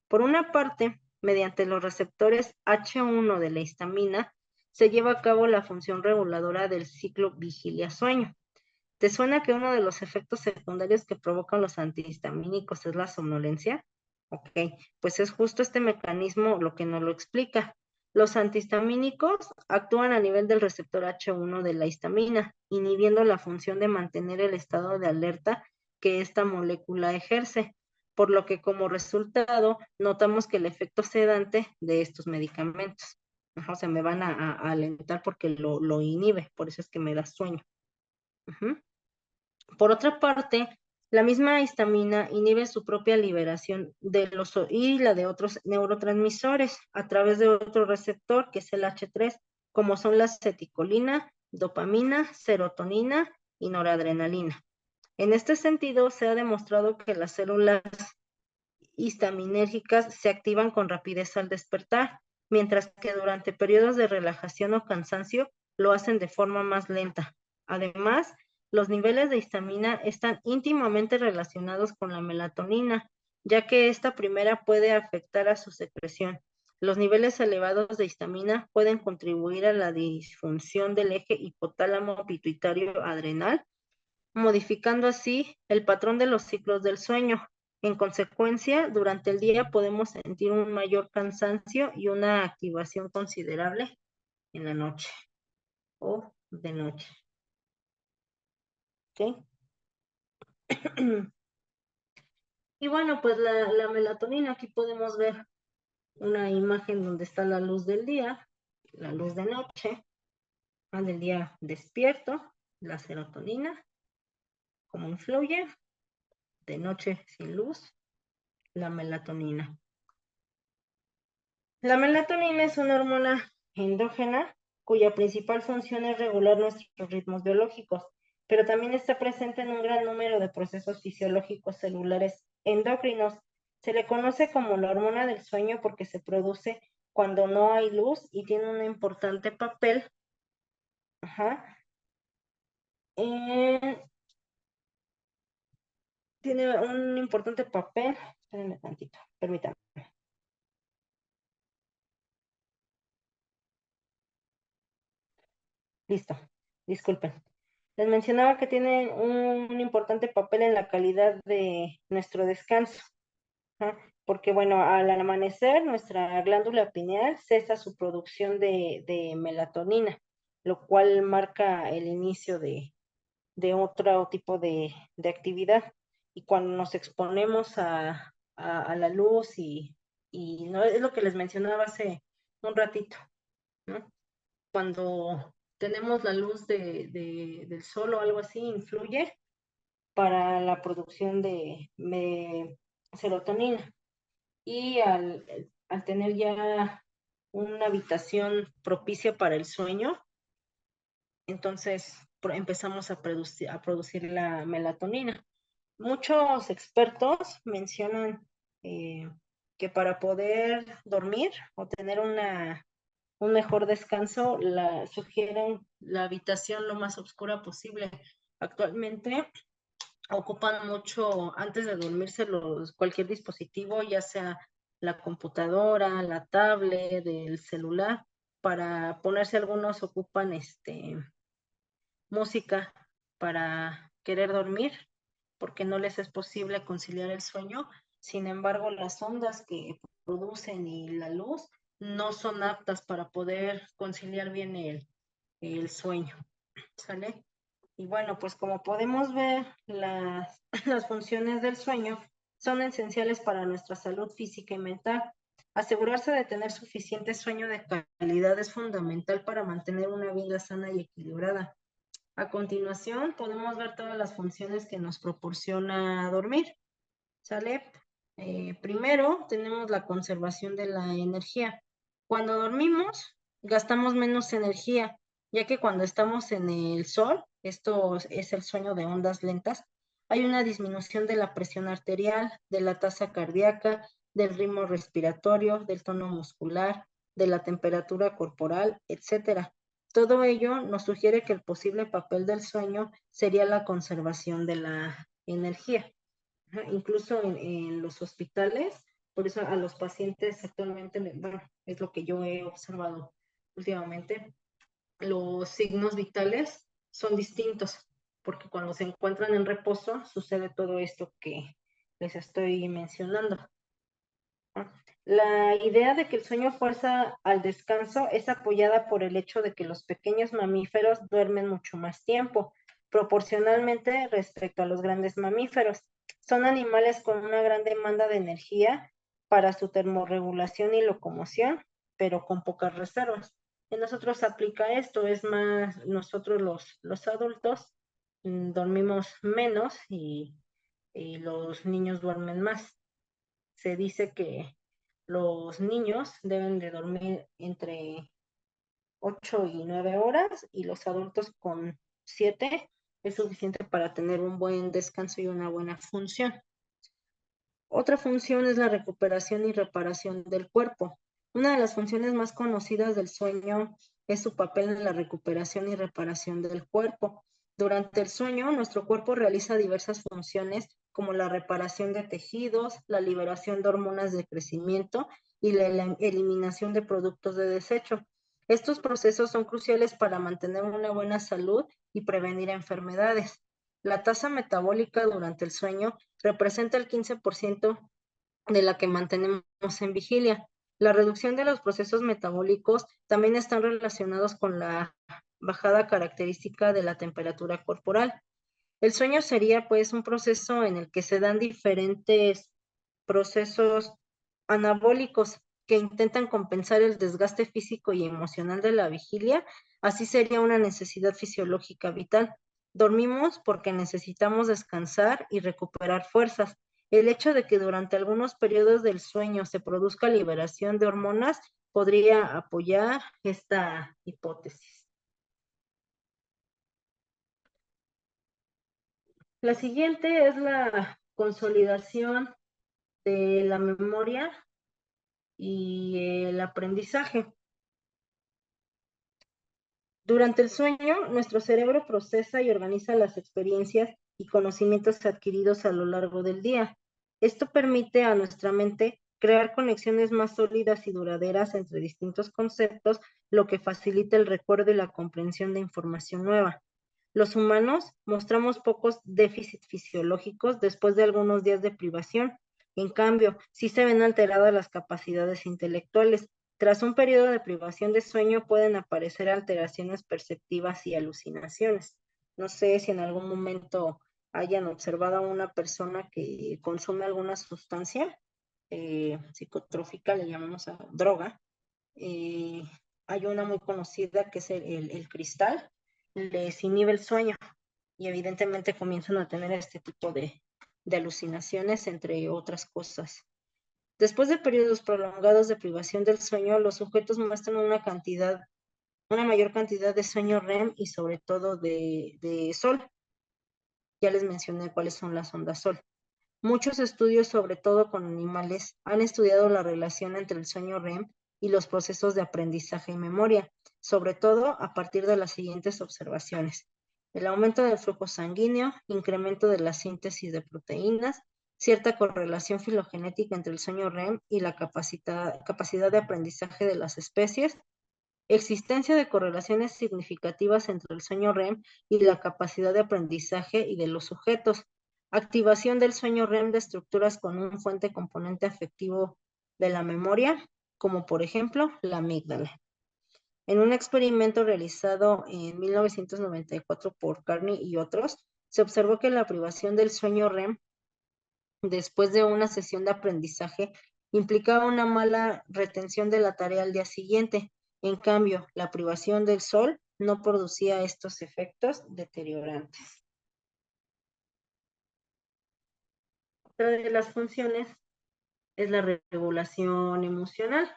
Por una parte, mediante los receptores H1 de la histamina, se lleva a cabo la función reguladora del ciclo vigilia-sueño. ¿Te suena que uno de los efectos secundarios que provocan los antihistamínicos es la somnolencia? Ok, pues es justo este mecanismo lo que nos lo explica. Los antihistamínicos actúan a nivel del receptor H1 de la histamina, inhibiendo la función de mantener el estado de alerta que esta molécula ejerce, por lo que como resultado notamos que el efecto sedante de estos medicamentos, o sea, me van a alentar porque lo inhibe, por eso es que me da sueño. Uh-huh. Por otra parte, la misma histamina inhibe su propia liberación y la de otros neurotransmisores a través de otro receptor que es el H3, como son la acetilcolina, dopamina, serotonina y noradrenalina. En este sentido, se ha demostrado que las células histaminérgicas se activan con rapidez al despertar, mientras que durante periodos de relajación o cansancio lo hacen de forma más lenta. Además, los niveles de histamina están íntimamente relacionados con la melatonina, ya que esta primera puede afectar a su secreción. Los niveles elevados de histamina pueden contribuir a la disfunción del eje hipotálamo pituitario adrenal, modificando así el patrón de los ciclos del sueño. En consecuencia, durante el día podemos sentir un mayor cansancio y una activación considerable en la noche o de noche. ¿Ok? Y bueno, pues la melatonina, aquí podemos ver una imagen donde está la luz del día, la luz de noche, del día despierto, la serotonina, cómo influye, de noche sin luz, la melatonina. La melatonina es una hormona endógena cuya principal función es regular nuestros ritmos biológicos, pero también está presente en un gran número de procesos fisiológicos celulares endocrinos. Se le conoce como la hormona del sueño porque se produce cuando no hay luz y tiene un importante papel, tiene un importante papel, espérenme tantito, permítanme. Listo, disculpen. Les mencionaba que tiene un importante papel en la calidad de nuestro descanso, ¿ah? Porque bueno, al amanecer nuestra glándula pineal cesa su producción de melatonina, lo cual marca el inicio de otro tipo de actividad. Y cuando nos exponemos a la luz y no es lo que les mencionaba hace un ratito, ¿no? Cuando tenemos la luz del sol o algo así, influye para la producción de serotonina. y al tener ya una habitación propicia para el sueño, entonces empezamos a producir la melatonina. Muchos expertos mencionan eh, que para poder dormir o tener un mejor descanso, sugieren la habitación lo más oscura posible. Actualmente ocupan mucho antes de dormirse cualquier dispositivo, ya sea la computadora, la tablet, el celular, para ponerse algunos ocupan música para querer dormir, porque no les es posible conciliar el sueño. Sin embargo, las ondas que producen y la luz no son aptas para poder conciliar bien el sueño. ¿Sale? Y bueno, pues como podemos ver, las funciones del sueño son esenciales para nuestra salud física y mental. Asegurarse de tener suficiente sueño de calidad es fundamental para mantener una vida sana y equilibrada. A continuación, podemos ver todas las funciones que nos proporciona dormir. ¿Sale? Primero, tenemos la conservación de la energía. Cuando dormimos, gastamos menos energía, ya que cuando estamos en el sol, esto es el sueño de ondas lentas, hay una disminución de la presión arterial, de la tasa cardíaca, del ritmo respiratorio, del tono muscular, de la temperatura corporal, etcétera. Todo ello nos sugiere que el posible papel del sueño sería la conservación de la energía. Incluso en los hospitales, por eso a los pacientes actualmente, bueno, es lo que yo he observado últimamente, los signos vitales son distintos, porque cuando se encuentran en reposo sucede todo esto que les estoy mencionando. La idea de que el sueño fuerza al descanso es apoyada por el hecho de que los pequeños mamíferos duermen mucho más tiempo, proporcionalmente respecto a los grandes mamíferos. Son animales con una gran demanda de energía para su termorregulación y locomoción, pero con pocas reservas. En nosotros aplica esto, es más, nosotros los adultos dormimos menos y los niños duermen más. Se dice que los niños deben de dormir entre 8 y 9 horas y los adultos con 7 es suficiente para tener un buen descanso y una buena función. Otra función es la recuperación y reparación del cuerpo. Una de las funciones más conocidas del sueño es su papel en la recuperación y reparación del cuerpo. Durante el sueño, nuestro cuerpo realiza diversas funciones como la reparación de tejidos, la liberación de hormonas de crecimiento y la eliminación de productos de desecho. Estos procesos son cruciales para mantener una buena salud y prevenir enfermedades. La tasa metabólica durante el sueño representa el 15% de la que mantenemos en vigilia. La reducción de los procesos metabólicos también están relacionados con la bajada característica de la temperatura corporal. El sueño sería pues un proceso en el que se dan diferentes procesos anabólicos que intentan compensar el desgaste físico y emocional de la vigilia. Así sería una necesidad fisiológica vital. Dormimos porque necesitamos descansar y recuperar fuerzas. El hecho de que durante algunos periodos del sueño se produzca liberación de hormonas podría apoyar esta hipótesis. La siguiente es la consolidación de la memoria y el aprendizaje. Durante el sueño, nuestro cerebro procesa y organiza las experiencias y conocimientos adquiridos a lo largo del día. Esto permite a nuestra mente crear conexiones más sólidas y duraderas entre distintos conceptos, lo que facilita el recuerdo y la comprensión de información nueva. Los humanos mostramos pocos déficits fisiológicos después de algunos días de privación. En cambio, sí se ven alteradas las capacidades intelectuales. Tras un periodo de privación de sueño pueden aparecer alteraciones perceptivas y alucinaciones. No sé si en algún momento hayan observado a una persona que consume alguna sustancia psicotrófica, le llamamos a droga. Eh, Hay una muy conocida que es el cristal, les inhibe el sueño y evidentemente comienzan a tener este tipo de alucinaciones, entre otras cosas. Después de periodos prolongados de privación del sueño, los sujetos muestran una mayor cantidad de sueño REM y sobre todo de sol. Ya les mencioné cuáles son las ondas sol. Muchos estudios, sobre todo con animales, han estudiado la relación entre el sueño REM y los procesos de aprendizaje y memoria, sobre todo a partir de las siguientes observaciones: el aumento del flujo sanguíneo, incremento de la síntesis de proteínas, cierta correlación filogenética entre el sueño REM y la capacidad de aprendizaje de las especies, existencia de correlaciones significativas entre el sueño REM y la capacidad de aprendizaje y de los sujetos, activación del sueño REM de estructuras con un fuente componente afectivo de la memoria, como por ejemplo la amígdala. En un experimento realizado en 1994 por Carney y otros, se observó que la privación del sueño REM después de una sesión de aprendizaje implicaba una mala retención de la tarea al día siguiente. En cambio, la privación del sol no producía estos efectos deteriorantes. Otra de las funciones es la regulación emocional.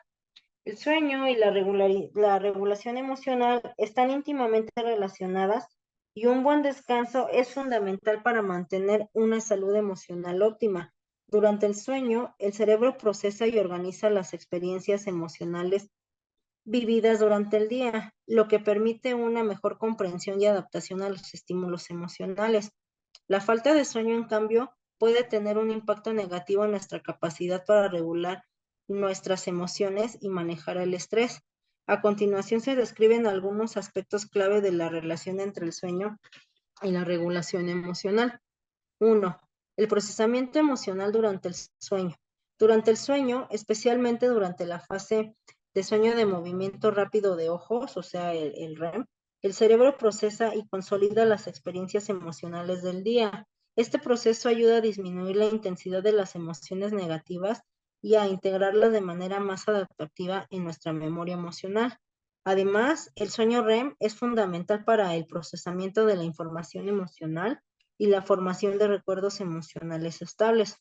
El sueño y la regulación emocional están íntimamente relacionadas y un buen descanso es fundamental para mantener una salud emocional óptima. Durante el sueño, el cerebro procesa y organiza las experiencias emocionales vividas durante el día, lo que permite una mejor comprensión y adaptación a los estímulos emocionales. La falta de sueño, en cambio, puede tener un impacto negativo en nuestra capacidad para regular nuestras emociones y manejar el estrés. A continuación se describen algunos aspectos clave de la relación entre el sueño y la regulación emocional. 1. El procesamiento emocional durante el sueño. Durante el sueño, especialmente durante la fase de sueño de movimiento rápido de ojos, o sea, el REM, el cerebro procesa y consolida las experiencias emocionales del día. Este proceso ayuda a disminuir la intensidad de las emociones negativas y a integrarlas de manera más adaptativa en nuestra memoria emocional. Además, el sueño REM es fundamental para el procesamiento de la información emocional y la formación de recuerdos emocionales estables.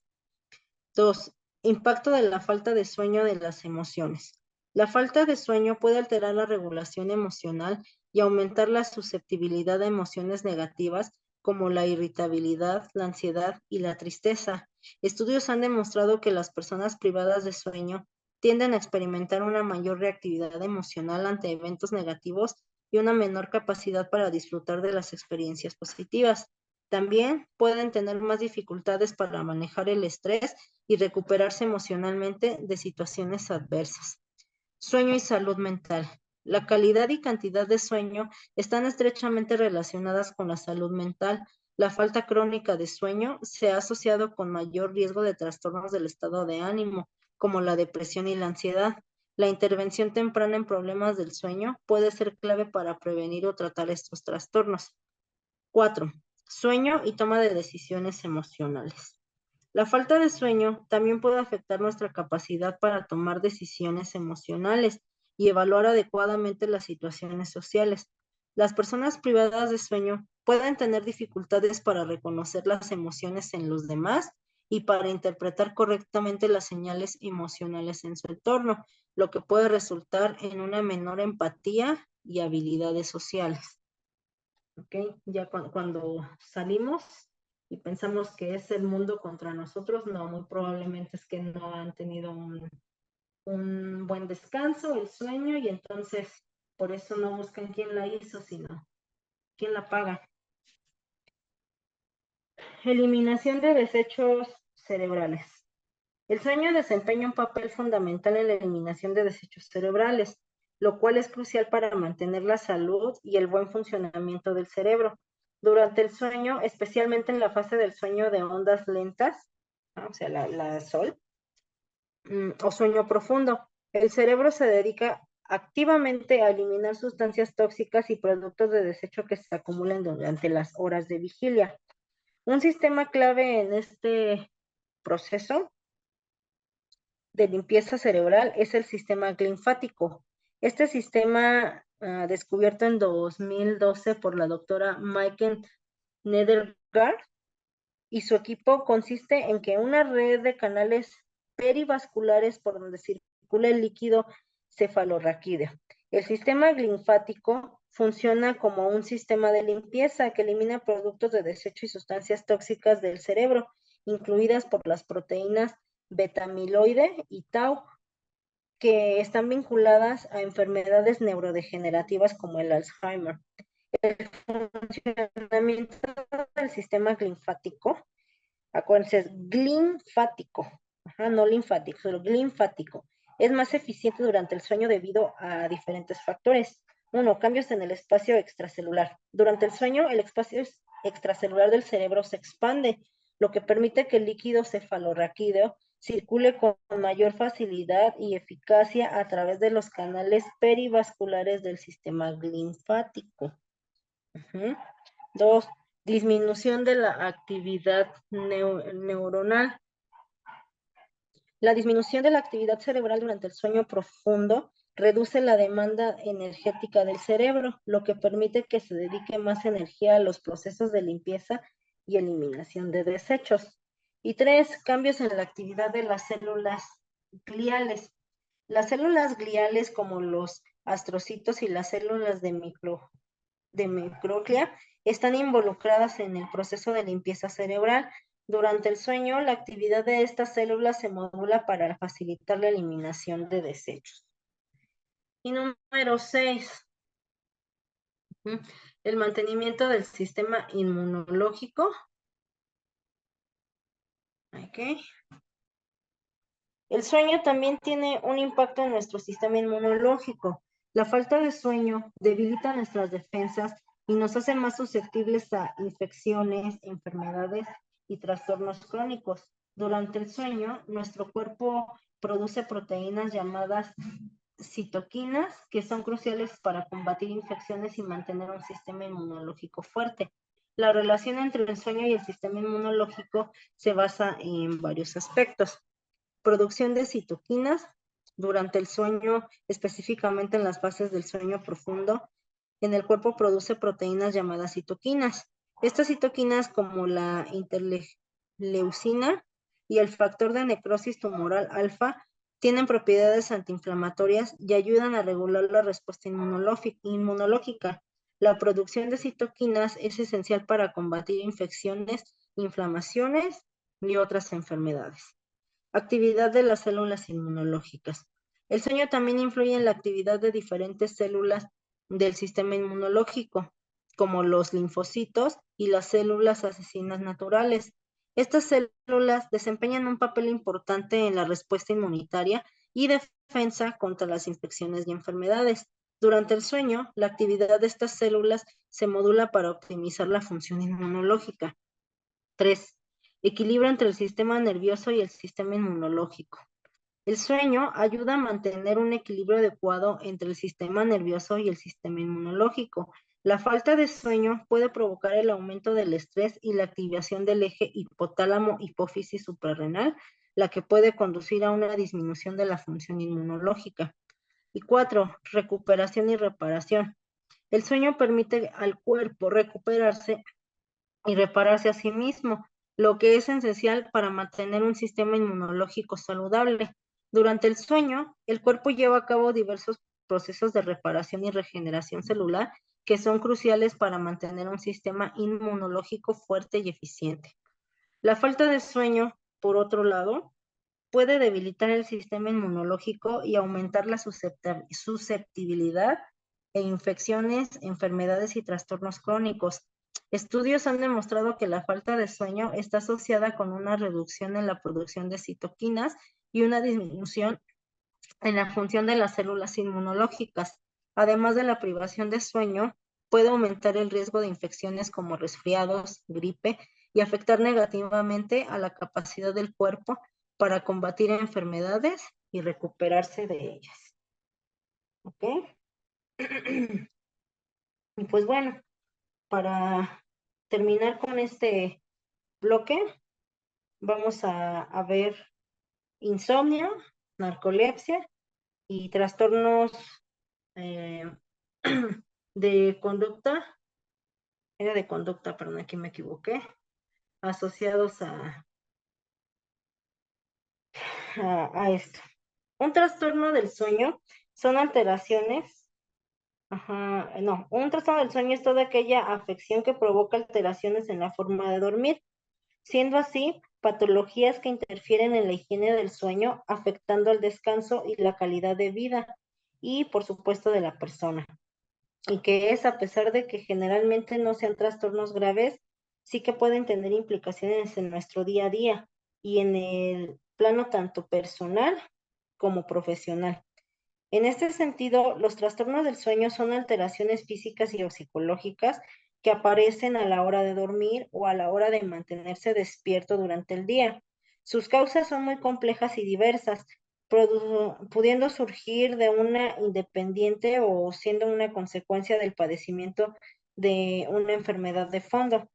2. Impacto de la falta de sueño de las emociones. La falta de sueño puede alterar la regulación emocional y aumentar la susceptibilidad a emociones negativas como la irritabilidad, la ansiedad y la tristeza. Estudios han demostrado que las personas privadas de sueño tienden a experimentar una mayor reactividad emocional ante eventos negativos y una menor capacidad para disfrutar de las experiencias positivas. También pueden tener más dificultades para manejar el estrés y recuperarse emocionalmente de situaciones adversas. Sueño y salud mental. La calidad y cantidad de sueño están estrechamente relacionadas con la salud mental. La falta crónica de sueño se ha asociado con mayor riesgo de trastornos del estado de ánimo, como la depresión y la ansiedad. La intervención temprana en problemas del sueño puede ser clave para prevenir o tratar estos trastornos. 4. Sueño y toma de decisiones emocionales. La falta de sueño también puede afectar nuestra capacidad para tomar decisiones emocionales y evaluar adecuadamente las situaciones sociales. Las personas privadas de sueño pueden tener dificultades para reconocer las emociones en los demás y para interpretar correctamente las señales emocionales en su entorno, lo que puede resultar en una menor empatía y habilidades sociales. ¿Ok? Ya cuando salimos y pensamos que es el mundo contra nosotros, no, muy probablemente es que no han tenido un buen descanso, el sueño, y entonces por eso no buscan quién la hizo, sino quién la paga. Eliminación de desechos cerebrales. El sueño desempeña un papel fundamental en la eliminación de desechos cerebrales, lo cual es crucial para mantener la salud y el buen funcionamiento del cerebro. Durante el sueño, especialmente en la fase del sueño de ondas lentas, ¿no? O sea, la sol, o sueño profundo, el cerebro se dedica activamente a eliminar sustancias tóxicas y productos de desecho que se acumulan durante las horas de vigilia. Un sistema clave en este proceso de limpieza cerebral es el sistema linfático. Este sistema, descubierto en 2012 por la doctora Maiken Nedergaard y su equipo, consiste en que una red de canales perivasculares por donde circula el líquido cefalorraquídeo. El sistema linfático funciona como un sistema de limpieza que elimina productos de desecho y sustancias tóxicas del cerebro, incluidas por las proteínas beta-amiloide y tau, que están vinculadas a enfermedades neurodegenerativas como el Alzheimer. El funcionamiento del sistema linfático, acuérdense, es linfático, no linfático, solo linfático, es más eficiente durante el sueño debido a diferentes factores. 1. Cambios en el espacio extracelular. Durante el sueño, el espacio extracelular del cerebro se expande, lo que permite que el líquido cefalorraquídeo circule con mayor facilidad y eficacia a través de los canales perivasculares del sistema linfático. 2. Disminución de la actividad neuronal. La disminución de la actividad cerebral durante el sueño profundo reduce la demanda energética del cerebro, lo que permite que se dedique más energía a los procesos de limpieza y eliminación de desechos. Y 3. Cambios en la actividad de las células gliales. Las células gliales, como los astrocitos y las células de microglia, están involucradas en el proceso de limpieza cerebral. Durante el sueño, la actividad de estas células se modula para facilitar la eliminación de desechos. Y número 6, el mantenimiento del sistema inmunológico. Okay. El sueño también tiene un impacto en nuestro sistema inmunológico. La falta de sueño debilita nuestras defensas y nos hace más susceptibles a infecciones, enfermedades y trastornos crónicos. Durante el sueño, nuestro cuerpo produce proteínas llamadas citoquinas, que son cruciales para combatir infecciones y mantener un sistema inmunológico fuerte. La relación entre el sueño y el sistema inmunológico se basa en varios aspectos. Producción de citoquinas durante el sueño, específicamente en las fases del sueño profundo. En el cuerpo produce proteínas llamadas citoquinas. Estas citoquinas, como la interleucina y el factor de necrosis tumoral alfa, tienen propiedades antiinflamatorias y ayudan a regular la respuesta inmunológica. La producción de citoquinas es esencial para combatir infecciones, inflamaciones y otras enfermedades. Actividad de las células inmunológicas. El sueño también influye en la actividad de diferentes células del sistema inmunológico, como los linfocitos y las células asesinas naturales. Estas células desempeñan un papel importante en la respuesta inmunitaria y defensa contra las infecciones y enfermedades. Durante el sueño, la actividad de estas células se modula para optimizar la función inmunológica. 3. Equilibrio entre el sistema nervioso y el sistema inmunológico. El sueño ayuda a mantener un equilibrio adecuado entre el sistema nervioso y el sistema inmunológico. La falta de sueño puede provocar el aumento del estrés y la activación del eje hipotálamo-hipófisis suprarrenal, la que puede conducir a una disminución de la función inmunológica. Y 4. Recuperación y reparación. El sueño permite al cuerpo recuperarse y repararse a sí mismo, lo que es esencial para mantener un sistema inmunológico saludable. Durante el sueño, el cuerpo lleva a cabo diversos procesos de reparación y regeneración celular que son cruciales para mantener un sistema inmunológico fuerte y eficiente. La falta de sueño, por otro lado, puede debilitar el sistema inmunológico y aumentar la susceptibilidad e infecciones, enfermedades y trastornos crónicos. Estudios han demostrado que la falta de sueño está asociada con una reducción en la producción de citoquinas y una disminución en la función de las células inmunológicas. Además de la privación de sueño, puede aumentar el riesgo de infecciones como resfriados, gripe y afectar negativamente a la capacidad del cuerpo para combatir enfermedades y recuperarse de ellas. ¿Ok? Y pues bueno, para terminar con este bloque, vamos a ver insomnio, narcolepsia y trastornos de conducta, perdón, aquí me equivoqué, asociados a esto. Un trastorno del sueño son alteraciones. No, un trastorno del sueño es toda aquella afección que provoca alteraciones en la forma de dormir, siendo así patologías que interfieren en la higiene del sueño, afectando el descanso y la calidad de vida y, por supuesto, de la persona. Y que es, a pesar de que generalmente no sean trastornos graves, sí que pueden tener implicaciones en nuestro día a día y en el plano tanto personal como profesional. En este sentido, los trastornos del sueño son alteraciones físicas y o psicológicas que aparecen a la hora de dormir o a la hora de mantenerse despierto durante el día. Sus causas son muy complejas y diversas, pudiendo surgir de una independiente o siendo una consecuencia del padecimiento de una enfermedad de fondo.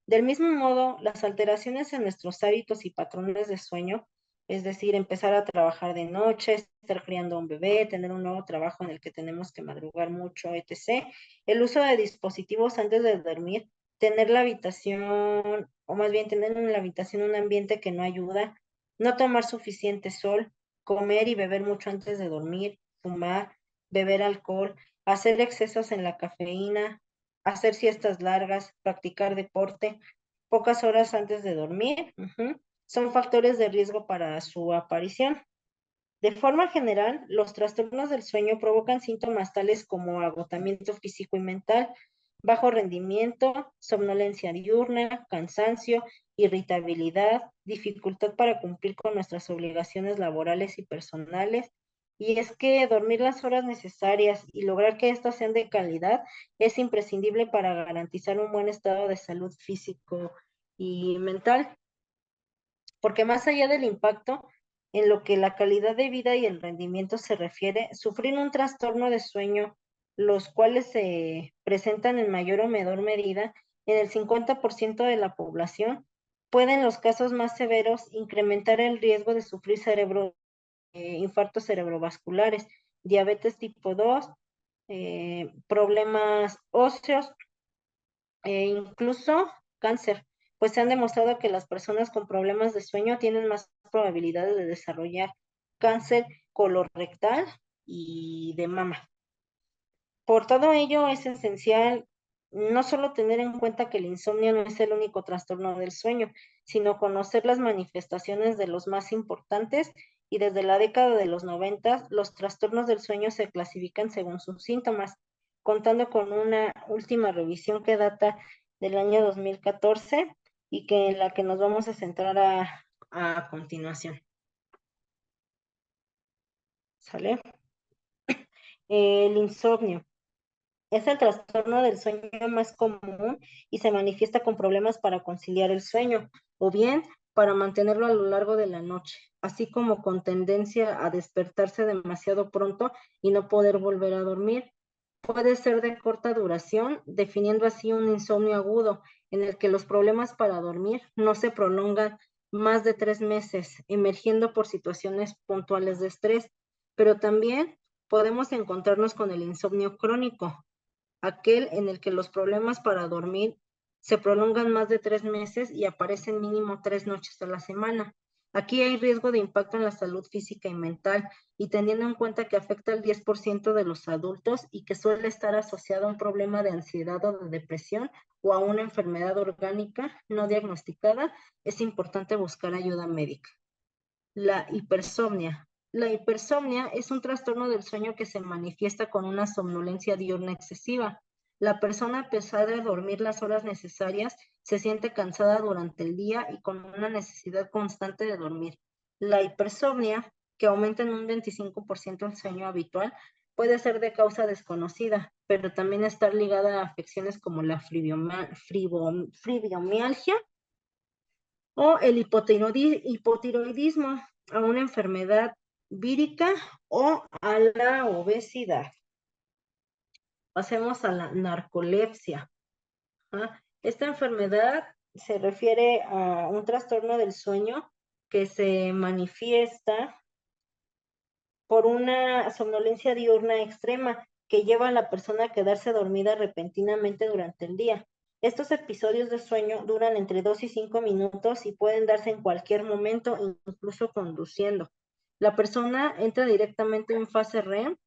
Del mismo modo, las alteraciones en nuestros hábitos y patrones de sueño, es decir, empezar a trabajar de noche, estar criando a un bebé, tener un nuevo trabajo en el que tenemos que madrugar mucho, etc. El uso de dispositivos antes de dormir, tener la habitación, o más bien tener en la habitación un ambiente que no ayuda, no tomar suficiente sol, comer y beber mucho antes de dormir, fumar, beber alcohol, hacer excesos en la cafeína, hacer siestas largas, practicar deporte, pocas horas antes de dormir, son factores de riesgo para su aparición. De forma general, los trastornos del sueño provocan síntomas tales como agotamiento físico y mental, bajo rendimiento, somnolencia diurna, cansancio, irritabilidad, dificultad para cumplir con nuestras obligaciones laborales y personales. Y es que dormir las horas necesarias y lograr que éstas sean de calidad es imprescindible para garantizar un buen estado de salud físico y mental, porque más allá del impacto en lo que la calidad de vida y el rendimiento se refiere, sufrir un trastorno de sueño, los cuales se presentan en mayor o menor medida en el 50% de la población, puede en los casos más severos incrementar el riesgo de sufrir infartos cerebrovasculares, diabetes tipo 2, problemas óseos e incluso cáncer, pues se han demostrado que las personas con problemas de sueño tienen más probabilidades de desarrollar cáncer colorectal y de mama. Por todo ello, es esencial no solo tener en cuenta que el insomnio no es el único trastorno del sueño, sino conocer las manifestaciones de los más importantes, y desde la década de los 90, los trastornos del sueño se clasifican según sus síntomas, contando con una última revisión que data del año 2014 y que en la que nos vamos a centrar a continuación. ¿Sale? El insomnio. Es el trastorno del sueño más común y se manifiesta con problemas para conciliar el sueño o bien para mantenerlo a lo largo de la noche, así como con tendencia a despertarse demasiado pronto y no poder volver a dormir. Puede ser de corta duración, definiendo así un insomnio agudo, en el que los problemas para dormir no se prolongan más de 3 meses, emergiendo por situaciones puntuales de estrés, pero también podemos encontrarnos con el insomnio crónico, aquel en el que los problemas para dormir se prolongan más de 3 meses y aparecen mínimo 3 noches a la semana. Aquí hay riesgo de impacto en la salud física y mental, y teniendo en cuenta que afecta al 10% de los adultos y que suele estar asociado a un problema de ansiedad o de depresión o a una enfermedad orgánica no diagnosticada, es importante buscar ayuda médica. La hipersomnia. La hipersomnia es un trastorno del sueño que se manifiesta con una somnolencia diurna excesiva. La persona, a pesar de dormir las horas necesarias, se siente cansada durante el día y con una necesidad constante de dormir. La hipersomnia, que aumenta en un 25% el sueño habitual, puede ser de causa desconocida, pero también estar ligada a afecciones como la fibromialgia o el hipotiroidismo, a una enfermedad vírica o a la obesidad. Pasemos a la narcolepsia. Esta enfermedad se refiere a un trastorno del sueño que se manifiesta por una somnolencia diurna extrema que lleva a la persona a quedarse dormida repentinamente durante el día. Estos episodios de sueño duran entre 2 y 5 minutos y pueden darse en cualquier momento, incluso conduciendo. La persona entra directamente en fase REM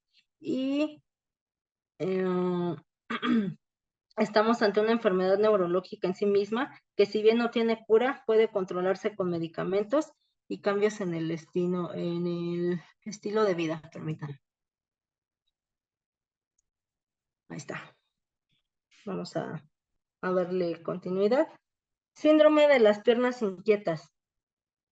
y estamos ante una enfermedad neurológica en sí misma que, si bien no tiene cura, puede controlarse con medicamentos y cambios en el estilo de vida. Permítanme. Ahí está. Vamos a darle continuidad. Síndrome de las piernas inquietas.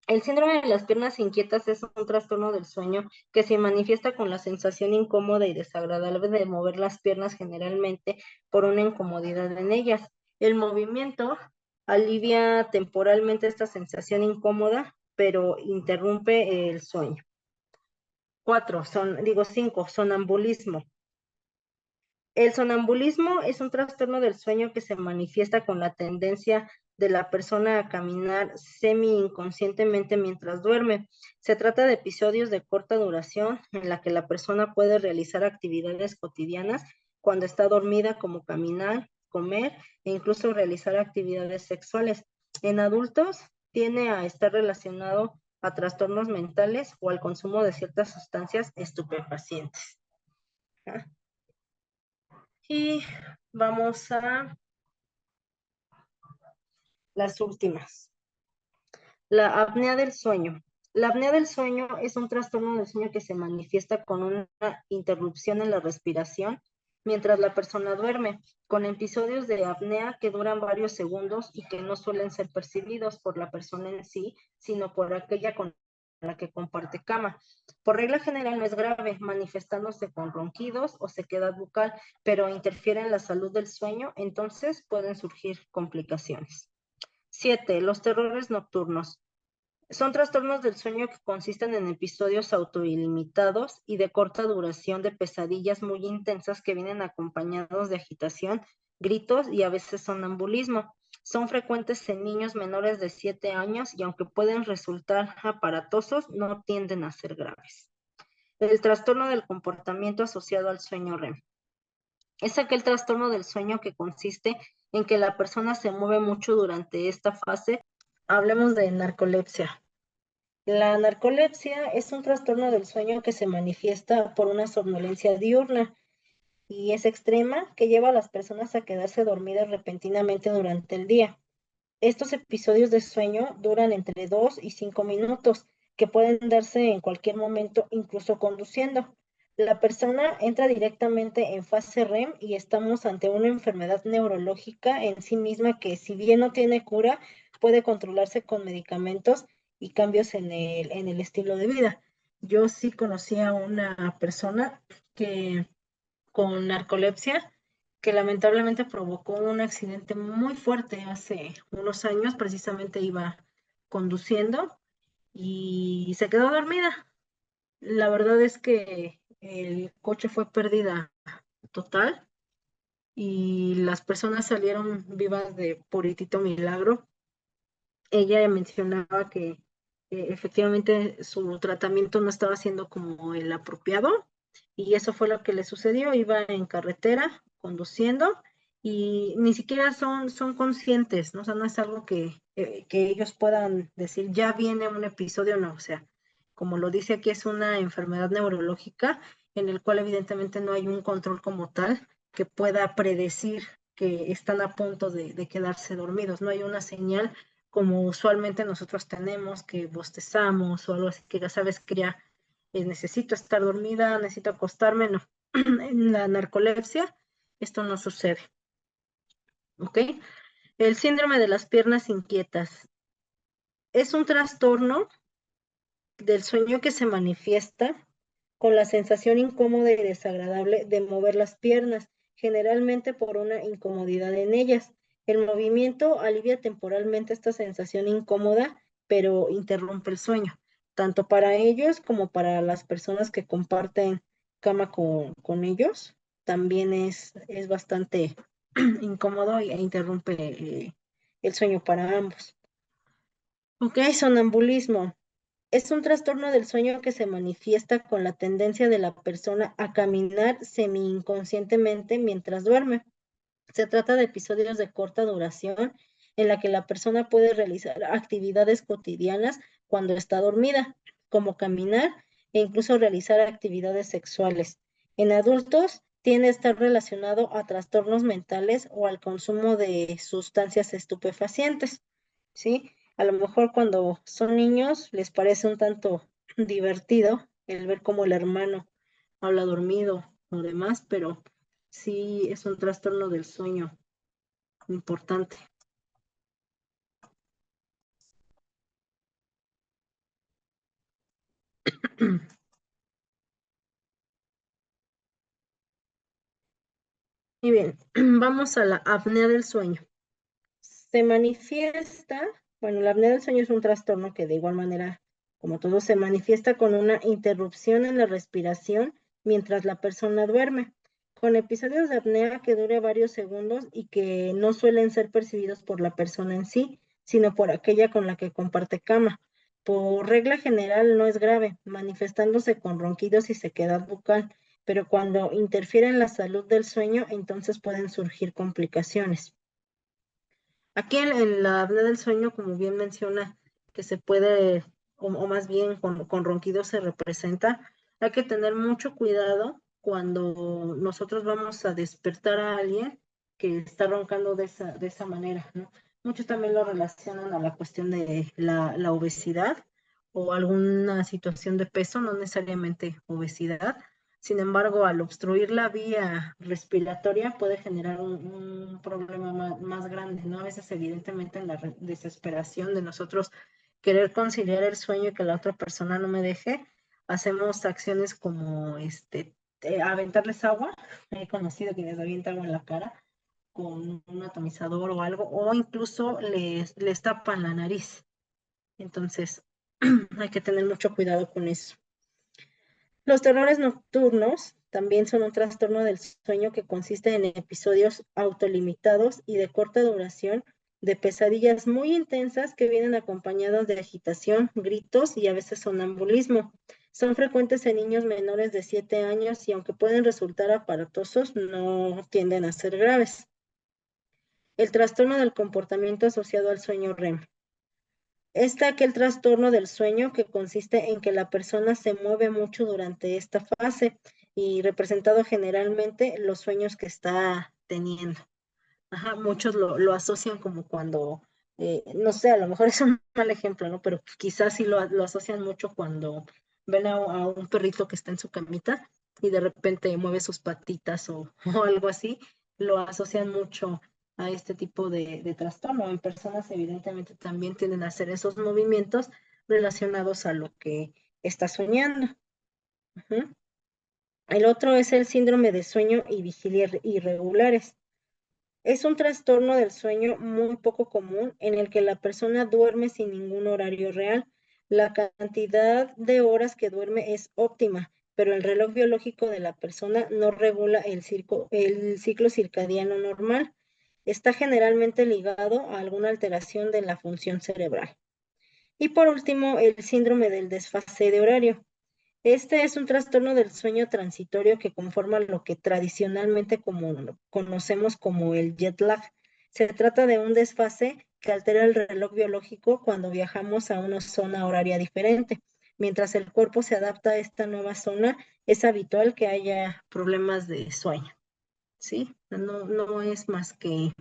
El síndrome de las piernas inquietas es un trastorno del sueño que se manifiesta con la sensación incómoda y desagradable de mover las piernas, generalmente por una incomodidad en ellas. El movimiento alivia temporalmente esta sensación incómoda, pero interrumpe el sueño. 5, sonambulismo. El sonambulismo es un trastorno del sueño que se manifiesta con la tendencia de la persona a caminar semi-inconscientemente mientras duerme. Se trata de episodios de corta duración en la que la persona puede realizar actividades cotidianas cuando está dormida, como caminar, comer e incluso realizar actividades sexuales. En adultos tiende a estar relacionado a trastornos mentales o al consumo de ciertas sustancias estupefacientes. ¿Ah? Y vamos a las últimas. La apnea del sueño. La apnea del sueño es un trastorno del sueño que se manifiesta con una interrupción en la respiración mientras la persona duerme, con episodios de apnea que duran varios segundos y que no suelen ser percibidos por la persona en sí, sino por aquella con la que comparte cama. Por regla general no es grave, manifestándose con ronquidos o sequedad bucal, pero interfiere en la salud del sueño, entonces pueden surgir complicaciones. 7. Los terrores nocturnos. Son trastornos del sueño que consisten en episodios autoilimitados y de corta duración de pesadillas muy intensas que vienen acompañados de agitación, gritos y a veces sonambulismo. Son frecuentes en niños menores de 7 años y, aunque pueden resultar aparatosos, no tienden a ser graves. El trastorno del comportamiento asociado al sueño REM. Es aquel trastorno del sueño que consiste en que la persona se mueve mucho durante esta fase. Hablemos de narcolepsia. La narcolepsia es un trastorno del sueño que se manifiesta por una somnolencia diurna y es extrema, que lleva a las personas a quedarse dormidas repentinamente durante el día. Estos episodios de sueño duran entre 2 y 5 minutos, que pueden darse en cualquier momento, incluso conduciendo. La persona entra directamente en fase REM y estamos ante una enfermedad neurológica en sí misma que, si bien no tiene cura, puede controlarse con medicamentos y cambios en el estilo de vida. Yo sí conocí a una persona que con narcolepsia, que lamentablemente provocó un accidente muy fuerte hace unos años. Precisamente iba conduciendo y se quedó dormida. La verdad es que el coche fue pérdida total y las personas salieron vivas de puritito milagro. Ella mencionaba que efectivamente su tratamiento no estaba siendo como el apropiado, y eso fue lo que le sucedió. Iba en carretera conduciendo y ni siquiera son conscientes, ¿no? O sea, no es algo que ellos puedan decir, ya viene un episodio, no. O sea, como lo dice aquí, es una enfermedad neurológica en el cual evidentemente no hay un control como tal que pueda predecir que están a punto de quedarse dormidos. No hay una señal como usualmente nosotros tenemos, que bostezamos o algo así, que ya sabes que ya necesito estar dormida, necesito acostarme. No. En la narcolepsia esto no sucede. ¿Ok? El síndrome de las piernas inquietas es un trastorno del sueño que se manifiesta con la sensación incómoda y desagradable de mover las piernas, generalmente por una incomodidad en ellas. El movimiento alivia temporalmente esta sensación incómoda, pero interrumpe el sueño, tanto para ellos como para las personas que comparten cama con ellos. También es bastante incómodo e interrumpe el sueño para ambos. Ok, sonambulismo. Es un trastorno del sueño que se manifiesta con la tendencia de la persona a caminar semi-inconscientemente mientras duerme. Se trata de episodios de corta duración en la que la persona puede realizar actividades cotidianas cuando está dormida, como caminar e incluso realizar actividades sexuales. En adultos tiende a estar relacionado a trastornos mentales o al consumo de sustancias estupefacientes, ¿sí? A lo mejor cuando son niños les parece un tanto divertido el ver cómo el hermano habla dormido o demás, pero sí es un trastorno del sueño importante. Y bien, vamos a la apnea del sueño. Se manifiesta, bueno, la apnea del sueño es un trastorno que de igual manera, como todo, se manifiesta con una interrupción en la respiración mientras la persona duerme, con episodios de apnea que dure varios segundos y que no suelen ser percibidos por la persona en sí, sino por aquella con la que comparte cama. Por regla general no es grave, manifestándose con ronquidos y sequedad bucal, pero cuando interfiere en la salud del sueño, entonces pueden surgir complicaciones. Aquí en la apnea del sueño, como bien menciona, que se puede, o más bien con ronquidos se representa, hay que tener mucho cuidado cuando nosotros vamos a despertar a alguien que está roncando de esa manera, ¿no? Muchos también lo relacionan a la cuestión de la obesidad o alguna situación de peso, no necesariamente obesidad. Sin embargo, al obstruir la vía respiratoria puede generar un problema más grande, ¿no? A veces, evidentemente, en la desesperación de nosotros querer conciliar el sueño y que la otra persona no me deje, hacemos acciones como aventarles agua. He conocido quienes avientan agua en la cara con un atomizador o algo, o incluso les tapan la nariz. Entonces, hay que tener mucho cuidado con eso. Los terrores nocturnos también son un trastorno del sueño que consiste en episodios autolimitados y de corta duración de pesadillas muy intensas que vienen acompañados de agitación, gritos y a veces sonambulismo. Son frecuentes en niños menores de 7 años y aunque pueden resultar aparatosos, no tienden a ser graves. El trastorno del comportamiento asociado al sueño REM. Está aquel trastorno del sueño que consiste en que la persona se mueve mucho durante esta fase y representado generalmente los sueños que está teniendo. Ajá, muchos lo asocian como cuando, no sé, a lo mejor es un mal ejemplo, ¿no? Pero quizás sí lo asocian mucho cuando ven a un perrito que está en su camita y de repente mueve sus patitas o algo así, lo asocian mucho a este tipo de trastorno. En personas evidentemente también tienden a hacer esos movimientos relacionados a lo que está soñando. Ujú. El otro es el síndrome de sueño y vigilia irregulares. Es un trastorno del sueño muy poco común en el que la persona duerme sin ningún horario real. La cantidad de horas que duerme es óptima, pero el reloj biológico de la persona no regula el ciclo circadiano normal. Está generalmente ligado a alguna alteración de la función cerebral. Y por último, el síndrome del desfase de horario. Este es un trastorno del sueño transitorio que conforma lo que tradicionalmente conocemos como el jet lag. Se trata de un desfase que altera el reloj biológico cuando viajamos a una zona horaria diferente. Mientras el cuerpo se adapta a esta nueva zona, es habitual que haya problemas de sueño, ¿sí? No es más que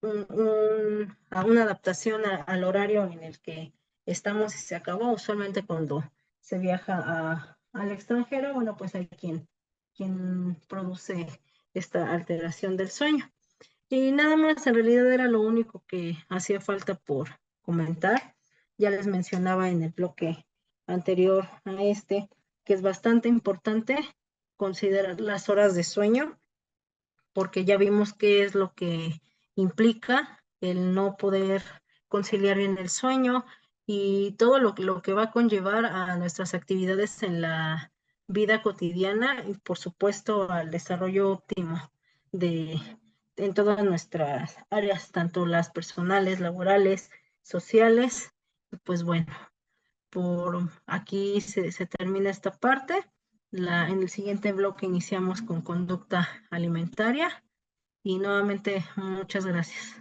una adaptación al horario en el que estamos y se acabó. Usualmente cuando se viaja al extranjero, bueno, pues hay quien produce esta alteración del sueño. Y nada más, en realidad era lo único que hacía falta por comentar. Ya les mencionaba en el bloque anterior a que es bastante importante considerar las horas de sueño porque ya vimos qué es lo que implica el no poder conciliar bien el sueño y todo lo que va a conllevar a nuestras actividades en la vida cotidiana y por supuesto al desarrollo óptimo de en todas nuestras áreas, tanto las personales, laborales, sociales. Pues bueno, por aquí se termina esta parte. En el siguiente bloque iniciamos con conducta alimentaria y nuevamente muchas gracias.